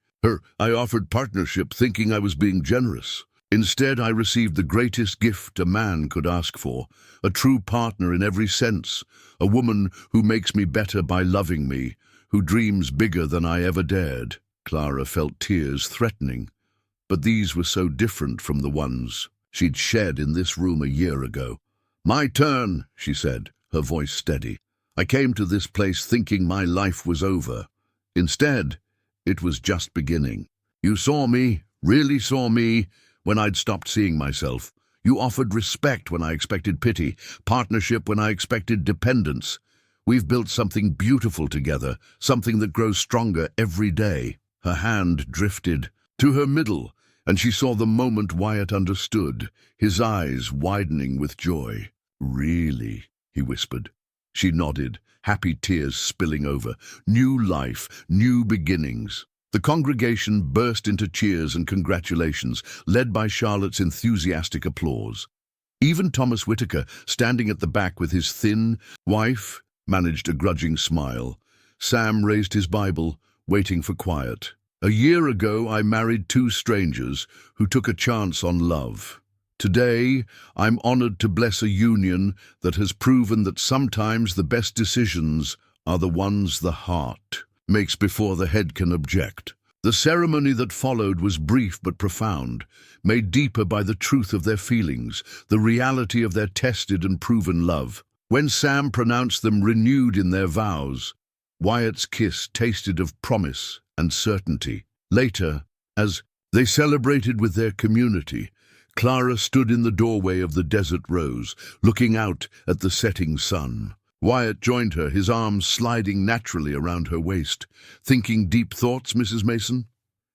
I offered partnership thinking I was being generous. Instead, I received the greatest gift a man could ask for, a true partner in every sense, a woman who makes me better by loving me, who dreams bigger than I ever dared." Clara felt tears threatening, but these were so different from the ones she'd shed in this room a year ago. "My turn," she said, her voice steady. "I came to this place thinking my life was over. Instead, it was just beginning. You saw me, really saw me, when I'd stopped seeing myself. You offered respect when I expected pity, partnership when I expected dependence. We've built something beautiful together, something that grows stronger every day." Her hand drifted to her middle, and she saw the moment Wyatt understood, his eyes widening with joy. "Really?" he whispered. She nodded, happy tears spilling over. New life, new beginnings. The congregation burst into cheers and congratulations, led by Charlotte's enthusiastic applause. Even Thomas Whitaker, standing at the back with his thin wife, managed a grudging smile. Sam raised his Bible, waiting for quiet. "A year ago, I married two strangers who took a chance on love. Today, I'm honored to bless a union that has proven that sometimes the best decisions are the ones the heart makes before the head can object." The ceremony that followed was brief but profound, made deeper by the truth of their feelings, the reality of their tested and proven love. When Sam pronounced them renewed in their vows, Wyatt's kiss tasted of promise and certainty. Later, as they celebrated with their community, Clara stood in the doorway of the Desert Rose, looking out at the setting sun. Wyatt joined her, his arms sliding naturally around her waist. "Thinking deep thoughts, Mrs. Mason?"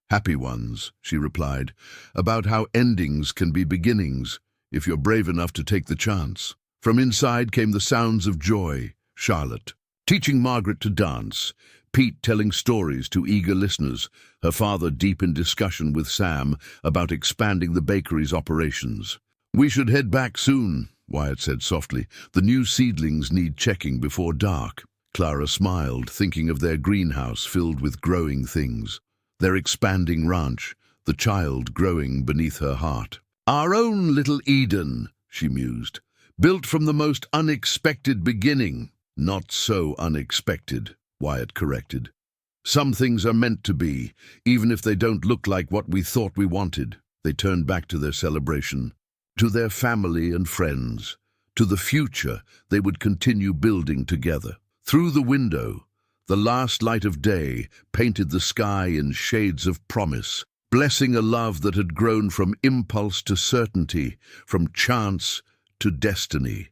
"Happy ones," she replied, "about how endings can be beginnings, if you're brave enough to take the chance." From inside came the sounds of joy. Charlotte teaching Margaret to dance, Pete telling stories to eager listeners, her father deep in discussion with Sam about expanding the bakery's operations. "We should head back soon," Wyatt said softly. "The new seedlings need checking before dark." Clara smiled, thinking of their greenhouse filled with growing things, their expanding ranch, the child growing beneath her heart. "Our own little Eden," she mused, "built from the most unexpected beginning." "Not so unexpected," Wyatt corrected. "Some things are meant to be, even if they don't look like what we thought we wanted." They turned back to their celebration, to their family and friends, to the future they would continue building together. Through the window, the last light of day painted the sky in shades of promise, blessing a love that had grown from impulse to certainty, from chance to destiny.